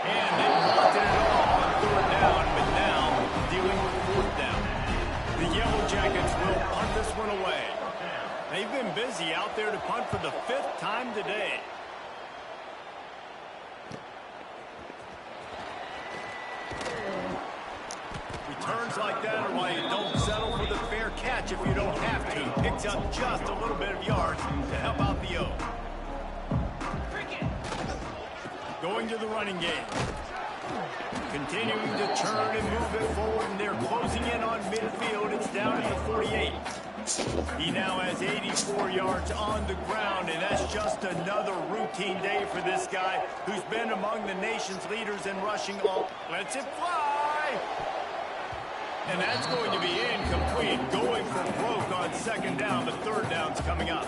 And they wanted it all on third down, but now dealing with fourth down. The Yellow Jackets will punt this one away. They've been busy out there to punt for the 5th time today. Returns like that are why you don't settle for the fair catch if you don't have to. Picks up just a little bit of yards to help out the O. Going to the running game. Continuing to turn and move it forward, and they're closing in on midfield. It's down at the 48. He now has 84 yards on the ground, and that's just another routine day for this guy who's been among the nation's leaders in rushing. All lets it fly. And that's going to be incomplete. Going for broke on second down. The third down's coming up.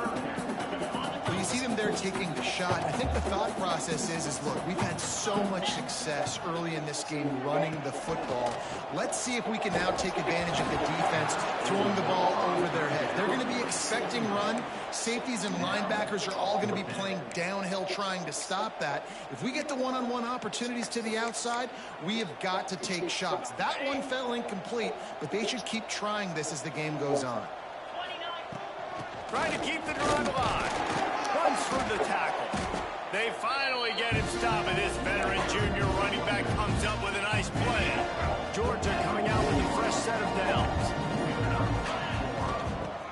Well, you see them there taking the shot. I think the thought process is, look, we've had so much success early in this game running the football. Let's see if we can now take advantage of the defense throwing the ball over their head. They're going to be expecting run. Safeties and linebackers are all going to be playing downhill trying to stop that. If we get the one-on-one opportunities to the outside, we have got to take shots. That one fell incomplete, but they should keep trying this as the game goes on. Trying to keep the drive alive. Runs through the tackle. They finally get him stopped, and this veteran junior running back comes up with a nice play. Georgia coming out with a fresh set of downs.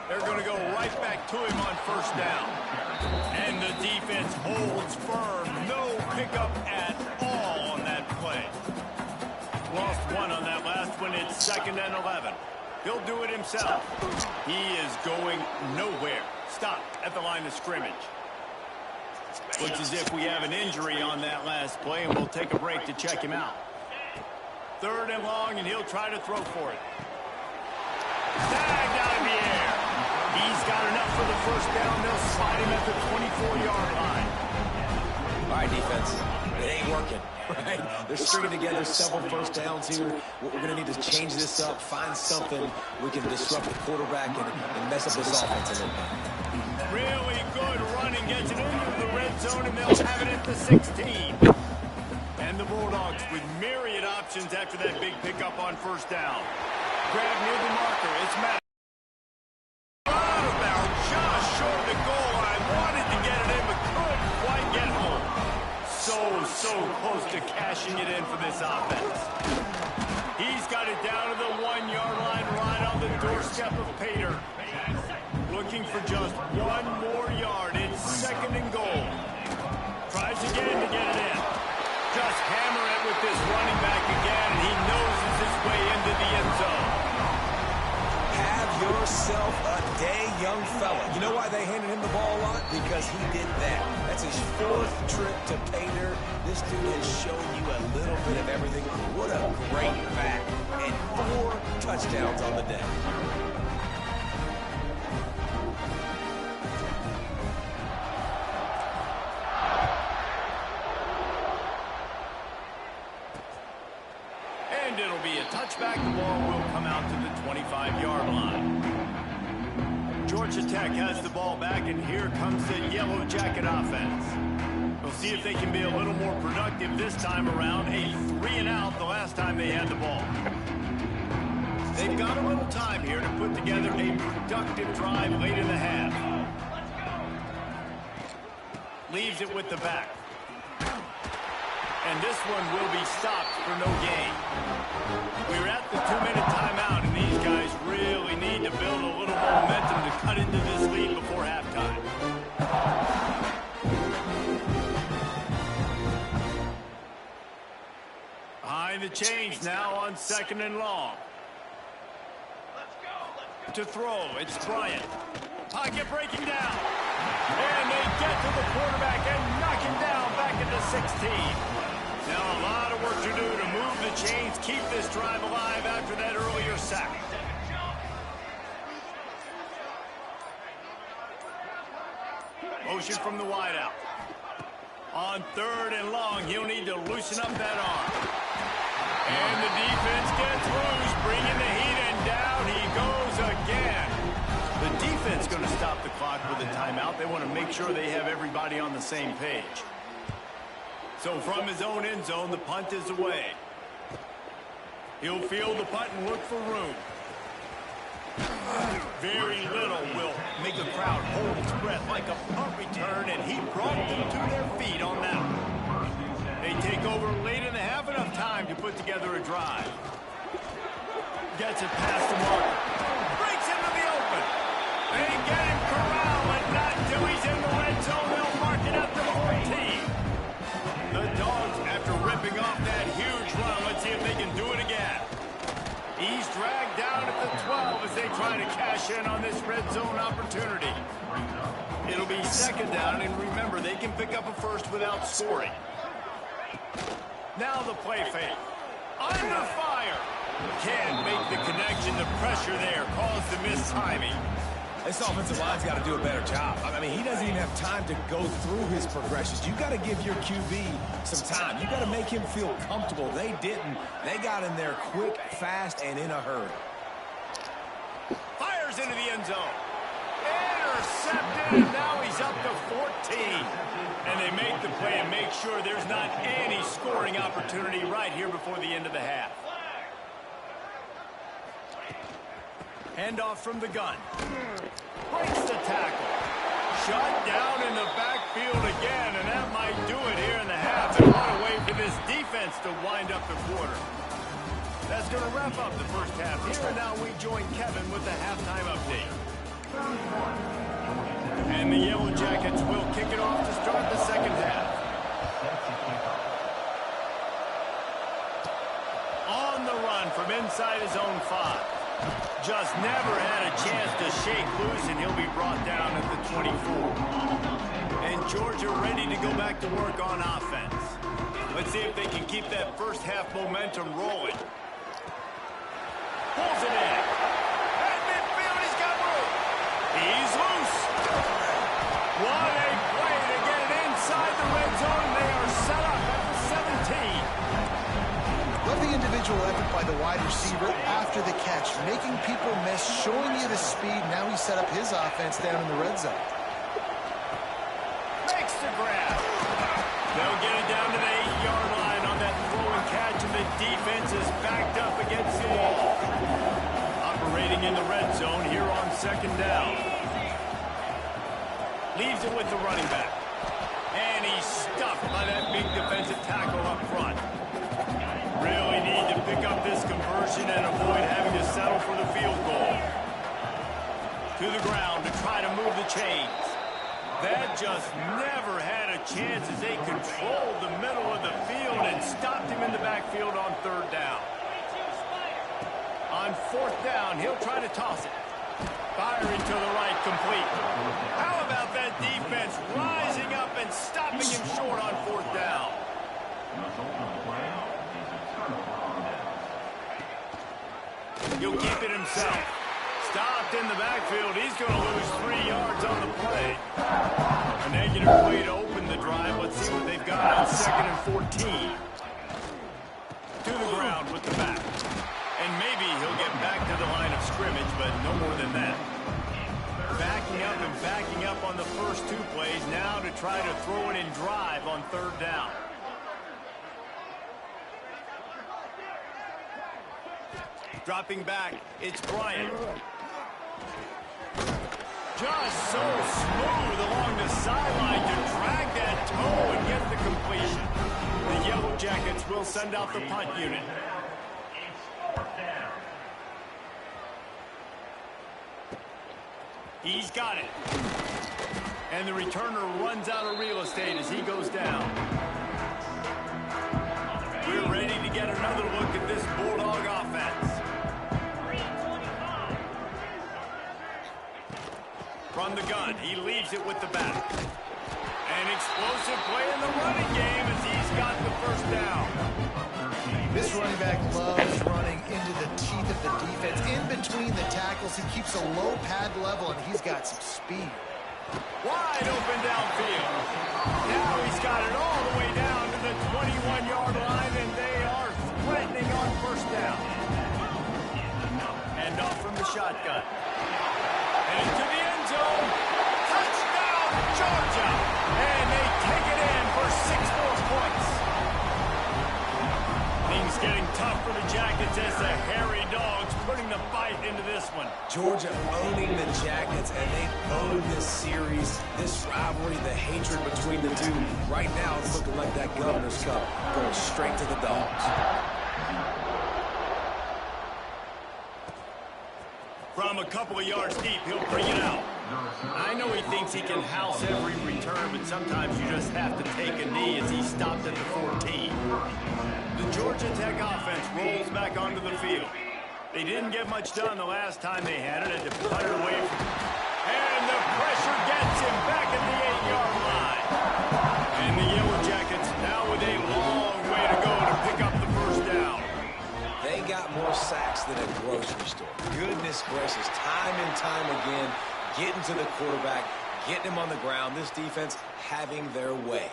They're going to go right back to him on first down. And the defense holds firm. No pickup at all on that play. Lost one on that last one. It's 2nd and 11. He'll do it himself. He is going nowhere. Stop at the line of scrimmage. Looks as if we have an injury on that last play, and we'll take a break to check him out. 3rd and long, and he'll try to throw for it. Tagged out of the air. He's got enough for the first down. They'll slide him at the 24-yard line. All right, defense. It ain't working, right? They're stringing together several first downs here. We're going to need to change this up, find something we can disrupt the quarterback and mess up this offense a little bit. Really good running, gets it into the red zone, and they'll have it at the 16. And the Bulldogs with myriad options after that big pickup on first down. Grab near the marker. It's Madden. Out of bounds. for this offense. He's got it down to the 1-yard line, right on the doorstep of Pater. Looking for just one more yard. It's 2nd and goal. Tries again to get it in. Just hammer it with this running back again, and he noses his way into the end zone. Have yourself a day, young fella. You know why they handed him the ball a lot? Because he did that. That's his 4th trip to Pater. This dude has shown you a little bit of everything. What a great back. And 4 touchdowns on the day. And it'll be a touchback. The ball will come out to the 25-yard line. Georgia Tech has the ball back, and here comes the Yellow Jacket offense. We'll see if they can be a little more productive this time around. A 3-and-out the last time they had the ball. They've got a little time here to put together a productive drive late in the half. Leaves it with the back. And this one will be stopped for no gain. We're at the 2-minute timeout, and these guys really need to build a little momentum to cut into this lead before halftime. Behind the chains now on 2nd and long. To throw, it's Bryant. Pocket breaking down. And they get to the quarterback and knock him down back at the 16. Now a lot of work to do to move the chains, keep this drive alive after that earlier sack. Motion from the wideout. On 3rd and long, he'll need to loosen up that arm. And the defense gets loose, bringing the heat, and down he goes again. The defense going to stop the clock with a timeout. They want to make sure they have everybody on the same page. So from his own end zone, the punt is away. He'll field the punt and look for room. Very little will make the crowd hold its breath like a punt return, and he brought them to their feet on that one. They take over late in the half, enough time to put together a drive. Gets it past the mark. Breaks into the open. They get him corralled, but not till he's in the red zone. They'll mark it at the 14. The Dogs, after ripping off that huge run, let's see if they can do it again. He's dragged down at the 12 as they try to cash in on this red zone opportunity. It'll be 2nd down, and remember, they can pick up a first without scoring. Now the play fake. Under fire. Can't make the connection. The pressure there caused the mistiming. This offensive line's got to do a better job. I mean, he doesn't even have time to go through his progressions. You got to give your QB some time. You got to make him feel comfortable. They didn't. They got in there quick, fast, and in a hurry. Fires into the end zone. Intercepted, and now he's up to 14. And they make the play and make sure there's not any scoring opportunity right here before the end of the half. Handoff from the gun. Breaks the tackle. Shut down in the backfield again, and that might do it here in the half. And what a way for this defense to wind up the quarter. That's going to wrap up the first half here, and now we join Kevin with the halftime update. And the Yellow Jackets will kick it off to start the second half. On the run from inside his own 5. Just never had a chance to shake loose, and he'll be brought down at the 24. And Georgia ready to go back to work on offense. Let's see if they can keep that first half momentum rolling. Pulls it in. At midfield, he's got room. He's loose. What a play to get it inside the red zone. They are set up at the 17. Love the individual effort by the wide receiver after the catch, making people miss, showing you the speed. Now he set up his offense down in the red zone. Makes the grab. They'll get it down to the 8-yard line on that throw and catch, and the defense is backed up against the wall. Operating in the red zone here on 2nd down. Leaves it with the running back. And he's stuffed by that big defensive tackle up front. Really need to pick up this conversion and avoid having to settle for the field goal. To the ground to try to move the chains. That just never had a chance as they controlled the middle of the field and stopped him in the backfield on third down. On fourth down, he'll try to toss it. Firing to the right, complete. How about that defense rising up and stopping him short on fourth down? He'll keep it himself. Stopped in the backfield. He's going to lose 3 yards on the play. A negative play to open the drive. Let's see what they've got on 2nd and 14. To the ground with the back. And maybe he'll get back to the line of scrimmage, but no more than that. Backing up and backing up on the first 2 plays. Now to try to throw it in drive on third down. Dropping back, it's Bryant. Just so smooth along the sideline to drag that toe and get the completion. The Yellow Jackets will send out the punt unit. He's got it. And the returner runs out of real estate as he goes down. We're ready to get another look at this Bulldog offense. From the gun, he leaves it with the back. An explosive play in the running game as he's got the first down. This running back loves running into the teeth of the defense. In between the tackles, he keeps a low pad level, and he's got some speed. Wide open downfield. Now he's got it all the way down to the 21-yard line, and they are threatening on first down. And off from the shotgun. And into the end zone. Touchdown, Georgia. And they take it in for 6 more points. Things getting tough for the Jackets as the hairy dogs putting the fight into this one. Georgia owning the Jackets, and they've owned this series, this rivalry, the hatred between the two. Right now, it's looking like that Governor's Cup going straight to the Dogs. From a couple of yards deep, he'll bring it out. I know he thinks he can house every return, but sometimes you just have to take a knee as he stopped at the 14. The Georgia Tech offense rolls back onto the field. They didn't get much done the last time they had it, to put it away from. And the pressure gets him back at the 8-yard line. And the Yellow Jackets now with a long way to go to pick up the first down. They got more sacks than a grocery store. Goodness gracious, time and time again, getting to the quarterback, getting him on the ground. This defense having their way.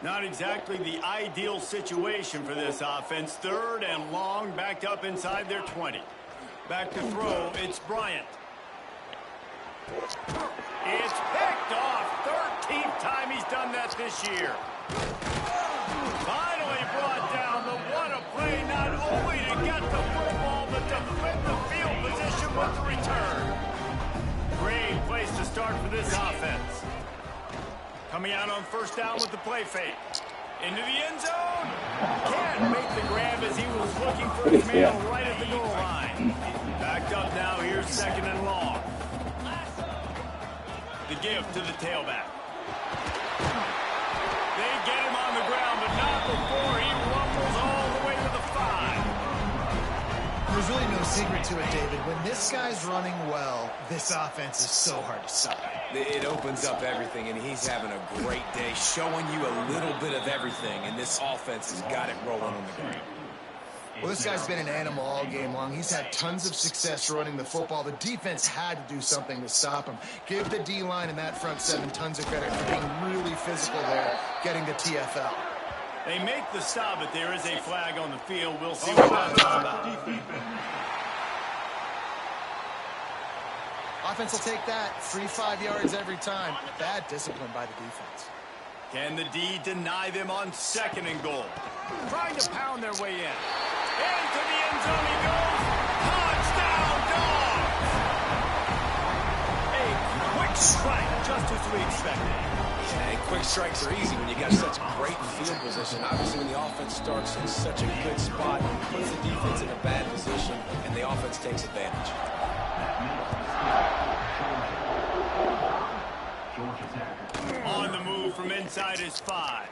Not exactly the ideal situation for this offense. 3rd and long, backed up inside their 20. Back to throw, it's Bryant. It's picked off. 13th time he's done that this year. Finally brought down. What a play, not only to get the football, but to flip the field position with the return. Great place to start for this offense. Coming out on first down with the play fake. Into the end zone. Can't make the grab as he was looking for his man right at the goal line. Backed up now. Here's 2nd and long. The give to the tailback. They get him on the ground, but not before he rumbles all the way to the 5. There's really no secret to it, David. When this guy's running well, this offense is so hard to stop. It opens up everything, and he's having a great day, showing you a little bit of everything, and this offense has got it rolling on the ground. Well, this guy's been an animal all game long. He's had tons of success running the football. The defense had to do something to stop him. Give the D-line and that front 7 tons of credit for being really physical there, getting the TFL. They make the stop, but there is a flag on the field. We'll see what that's all about. Offense will take that. Free 5 yards every time. Bad discipline by the defense. Can the D deny them on 2nd and goal? Trying to pound their way in. Into the end zone he goes. Touchdown, Dogs! A quick strike, just as we expected. And quick strikes are easy when you got such great field position. Obviously, when the offense starts in such a good spot, puts the defense in a bad position, and the offense takes advantage. On the move from inside his 5.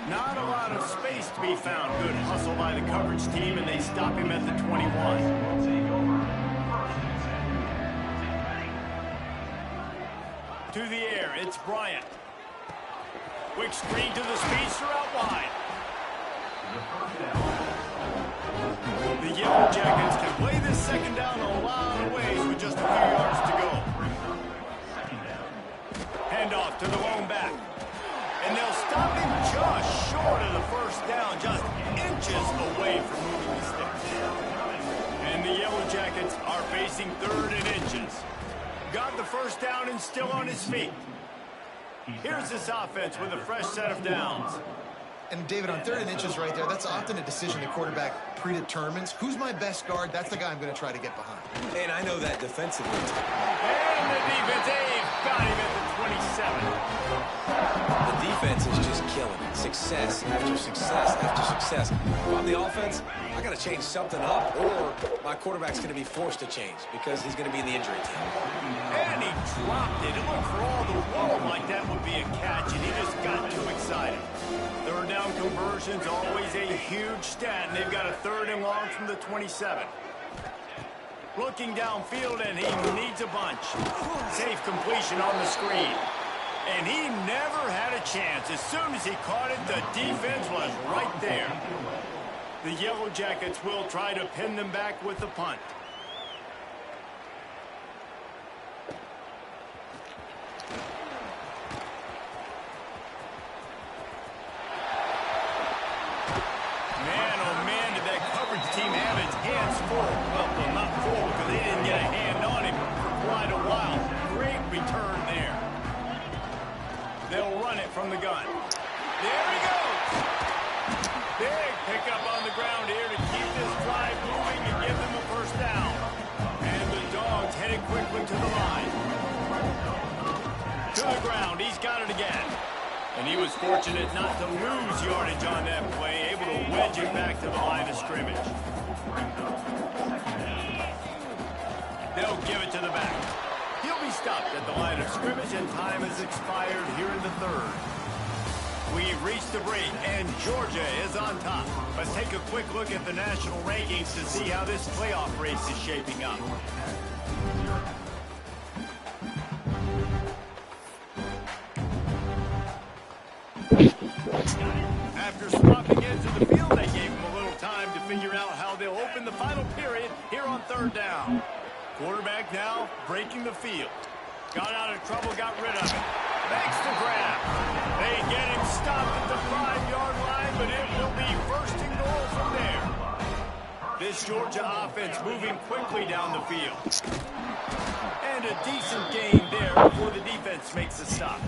Not a lot of space to be found. Good hustle by the coverage team, and they stop him at the 21. To the air, it's Bryant. Quick screen to the speedster out wide. The Yellow Jackets can play this second down a lot of ways with just a few yards to go. Handoff to the lone back. And they'll stop him just short of the first down, just inches away from moving the sticks. And the Yellow Jackets are facing 3rd and inches. Got the first down and still on his feet. Here's this offense with a fresh set of downs. And David, on 3rd and inches right there, that's often a decision the quarterback predetermines. Who's my best guard? That's the guy I'm going to try to get behind. And I know that defensively. And the defense, they've got him at the 27. The defense is just killing it. Success after success after success. If I'm the offense, I got to change something up, or my quarterback's going to be forced to change because he's going to be in the injury team. And he dropped it. It looked for all the world like that would be a catch, and he just got too excited. 3rd down conversion's always a huge stat, and they've got a 3rd and long from the 27. Looking downfield, and he needs a bunch. Safe completion on the screen. And he never had a chance. As soon as he caught it, the defense was right there. The Yellow Jackets will try to pin them back with the punt. Man, oh man, did that coverage team have its hands full. Well, not full, because they didn't get a hand on him for quite a while. Great return there. They'll run it from the gun. There he goes. Big pickup on the ground here to keep this drive moving and give them a first down. And the Dogs headed quickly to the line. To the ground. He's got it again. And he was fortunate not to lose yardage on that play, able to wedge it back to the line of scrimmage. They'll give it to the back. He'll be stopped at the line of scrimmage, and time has expired here in the 3rd. We've reached the break, and Georgia is on top. Let's take a quick look at the national rankings to see how this playoff race is shaping up. After swapping into the field, they gave him a little time to figure out how they'll open the final period here on 3rd down. Quarterback now breaking the field. Got out of trouble, got rid of it. Makes the grab. They get him stopped at the 5-yard line, but it will be 1st and goal from there. This Georgia offense moving quickly down the field. And a decent gain there before the defense makes a stop.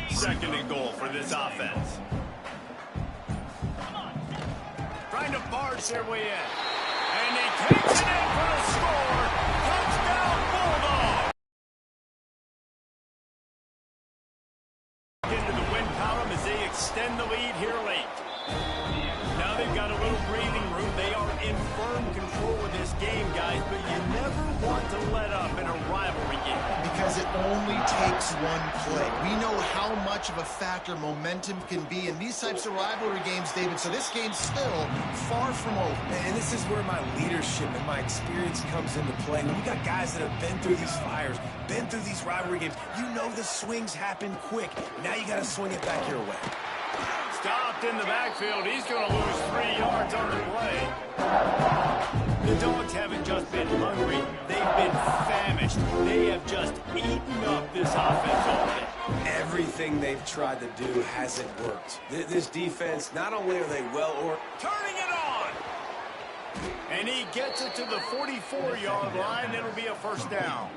2nd and goal for this offense. Trying to barge their way in. And he takes it in for the score. Touchdown, Bulldogs! Into the win column as they extend the lead here late. Now they've got a little breathing room. They are in firm control of this game, guys, but you never want to let up in a rivalry game. Because it only takes one play. We know how much of a factor momentum can be in these types of rivalry games, David, so this game's still far from over. And this is where my leadership and my experience comes into play. When you got guys that have been through these fires, been through these rivalry games, you know the swings happen quick. Now you got to swing it back your way. Stopped in the backfield. He's going to lose 3 yards on the play. The Dogs haven't just been hungry. They've been famished. They have just eaten up this offense all day. Everything they've tried to do hasn't worked. This defense, not only are they turning it on. And he gets it to the 44-yard line. It'll be a first down.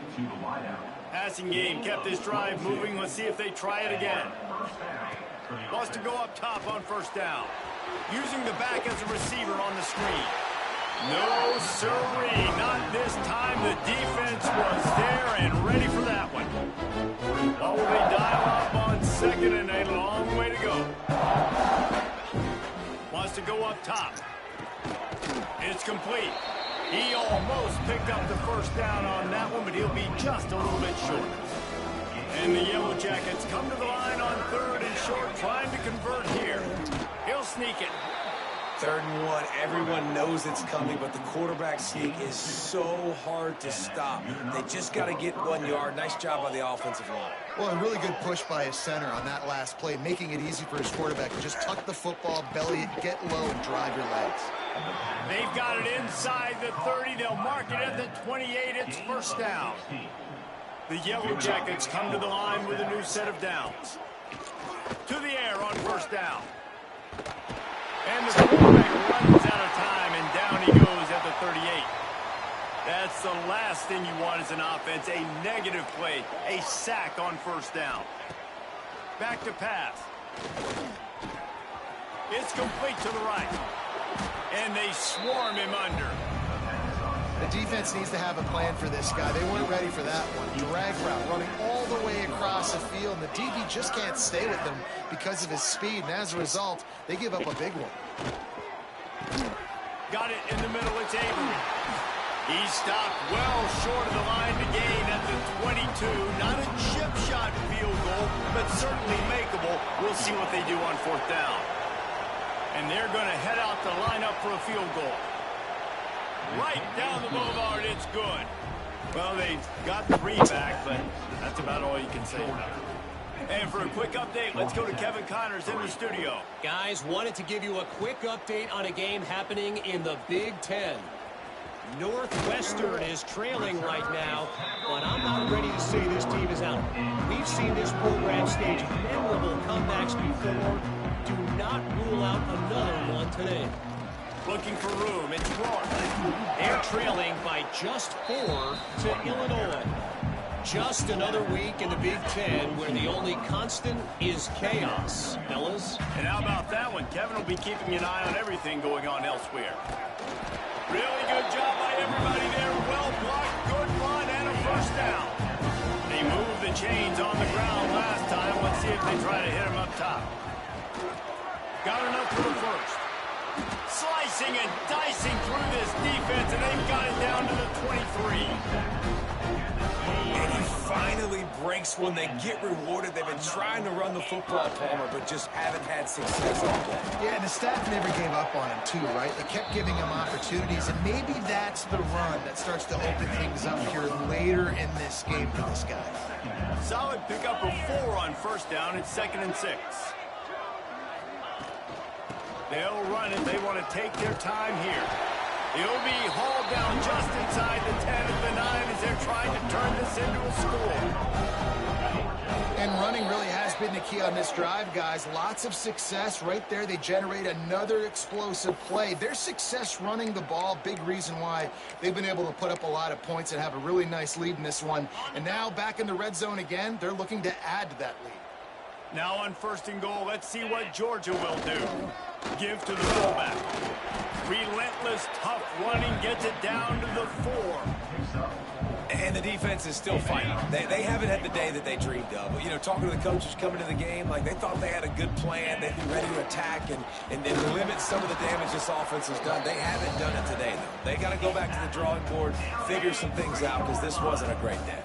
Passing game kept this drive moving. Let's see if they try it again. Wants to go up top on first down. Using the back as a receiver on the screen. No, sirree, not this time. The defense was there and ready for that one. second and a long way to go. Wants to go up top. It's complete. He almost picked up the first down on that one, but he'll be just a little bit short. And the Yellow Jackets come to the line on 3rd and short, trying to convert here. He'll sneak it. 3rd and 1, everyone knows it's coming, but the quarterback sneak is so hard to stop. They just got to get 1 yard. Nice job by the offensive line. Well, a really good push by his center on that last play, making it easy for his quarterback to just tuck the football, belly it, get low, and drive your legs. They've got it inside the 30. They'll mark it at the 28. It's first down. The Yellow Jackets come to the line with a new set of downs. To the air on first down. And the quarterback runs out of time, and down he goes at the 38. That's the last thing you want as an offense, a negative play, a sack on first down. Back to pass. It's complete to the right. And they swarm him under. The defense needs to have a plan for this guy. They weren't ready for that one. Drag route, running all the way across the field. And the DB just can't stay with them because of his speed. And as a result, they give up a big one. Got it in the middle. It's Avery. He stopped well short of the line to gain at the 22. Not a chip shot field goal, but certainly makeable. We'll see what they do on 4th down. And they're going to head out to line up for a field goal. Right down the boulevard, it's good. Well, they got 3 back, but that's about all you can say about it. And for a quick update, let's go to Kevin Connors in the studio. Guys, wanted to give you a quick update on a game happening in the Big Ten. Northwestern is trailing right now, but I'm not ready to say this team is out. We've seen this program stage memorable comebacks before. Do not rule out another one today. Looking for room. It's Rourke. They're trailing by just 4 to Illinois. Just another week in the Big Ten where the only constant is chaos, fellas. And how about that one? Kevin will be keeping an eye on everything going on elsewhere. Really good job by everybody there. Well blocked, good run, and a first down. They moved the chains on the ground last time. Let's see if they try to hit him up top. Got enough for the first. Slicing and dicing through this defense, and they've got it down to the 23. And he finally breaks one. They get rewarded. They've been trying to run the football, Palmer, but just haven't had success all day. Yeah, and the staff never gave up on him, too, right? They kept giving him opportunities, and maybe that's the run that starts to open things up here later in this game for this guy. Solid pickup of 4 on first down. It's 2nd and 6. They'll run it. They want to take their time here. He'll be hauled down just inside the 10 at the 9 as they're trying to turn this into a score. And running really has been the key on this drive, guys. Lots of success right there. They generate another explosive play. Their success running the ball, big reason why they've been able to put up a lot of points and have a really nice lead in this one. And now back in the red zone again, they're looking to add to that lead. Now on 1st and goal, let's see what Georgia will do. Give to the fullback. Relentless, tough running, gets it down to the 4. And the defense is still fighting. They haven't had the day that they dreamed of. But, you know, talking to the coaches coming to the game, like they thought they had a good plan. They'd be ready to attack and limit some of the damage this offense has done. They haven't done it today, though. They got to go back to the drawing board, figure some things out, because this wasn't a great day.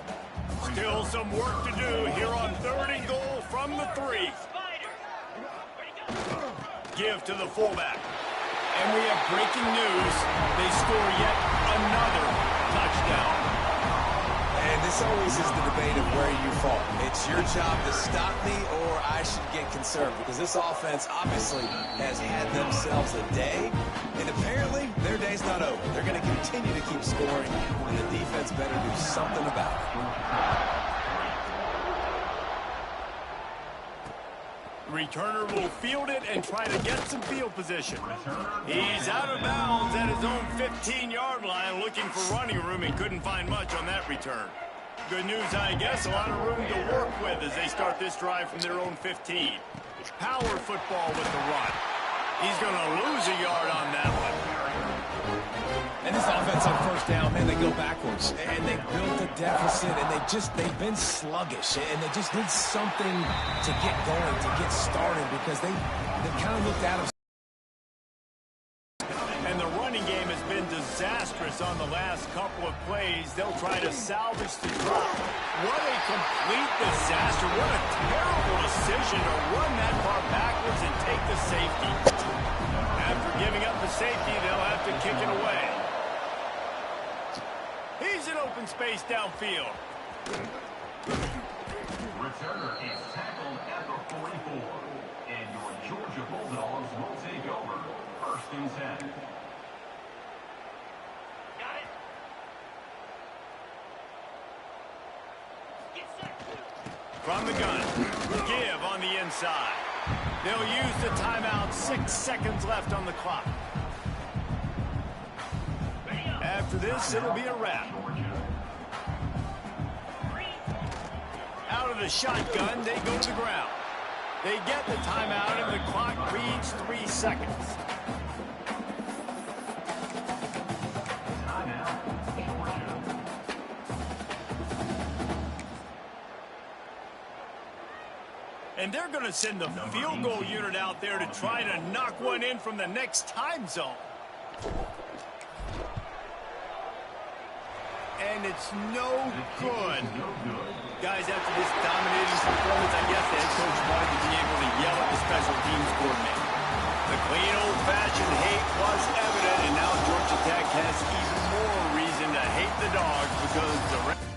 Still some work to do here on 3rd and goal from the 3. Give to the fullback. And we have breaking news. They score yet another touchdown. And this always is the debate of where you fall. It's your job to stop me or I should get concerned, because this offense obviously has had themselves a day, and apparently their day's not over. They're going to continue to keep scoring, and the defense better do something about it. Returner will field it and try to get some field position. He's out of bounds at his own 15-yard line, looking for running room. He couldn't find much on that return. Good news, I guess, a lot of room to work with as they start this drive from their own 15. Power football with the run. He's going to lose a yard on that one. And this offense on first down, man, they go backwards. And they built a deficit, and they've been sluggish. And they just need something to get going, to get started, because they kind of looked out of. And the running game has been disastrous on the last couple of plays. They'll try to salvage the drop. What a complete disaster. What a terrible decision to run that far backwards and take the safety. After giving up the safety, they'll have to kick it away. He's in open space downfield. Returner is tackled at the 44. And your Georgia Bulldogs will take over. 1st and 10. From the gun, give on the inside. They'll use the timeout, 6 seconds left on the clock. After this, it'll be a wrap. Out of the shotgun, they go to the ground. They get the timeout, and the clock reads 3 seconds. And they're going to send the field goal unit out there to try to knock one in from the next time zone. And it's no good. Guys, after this dominating performance, I guess the head coach wanted to be able to yell at the special teams coordinator. The clean old-fashioned hate was evident, and now Georgia Tech has even more reason to hate the Dogs because the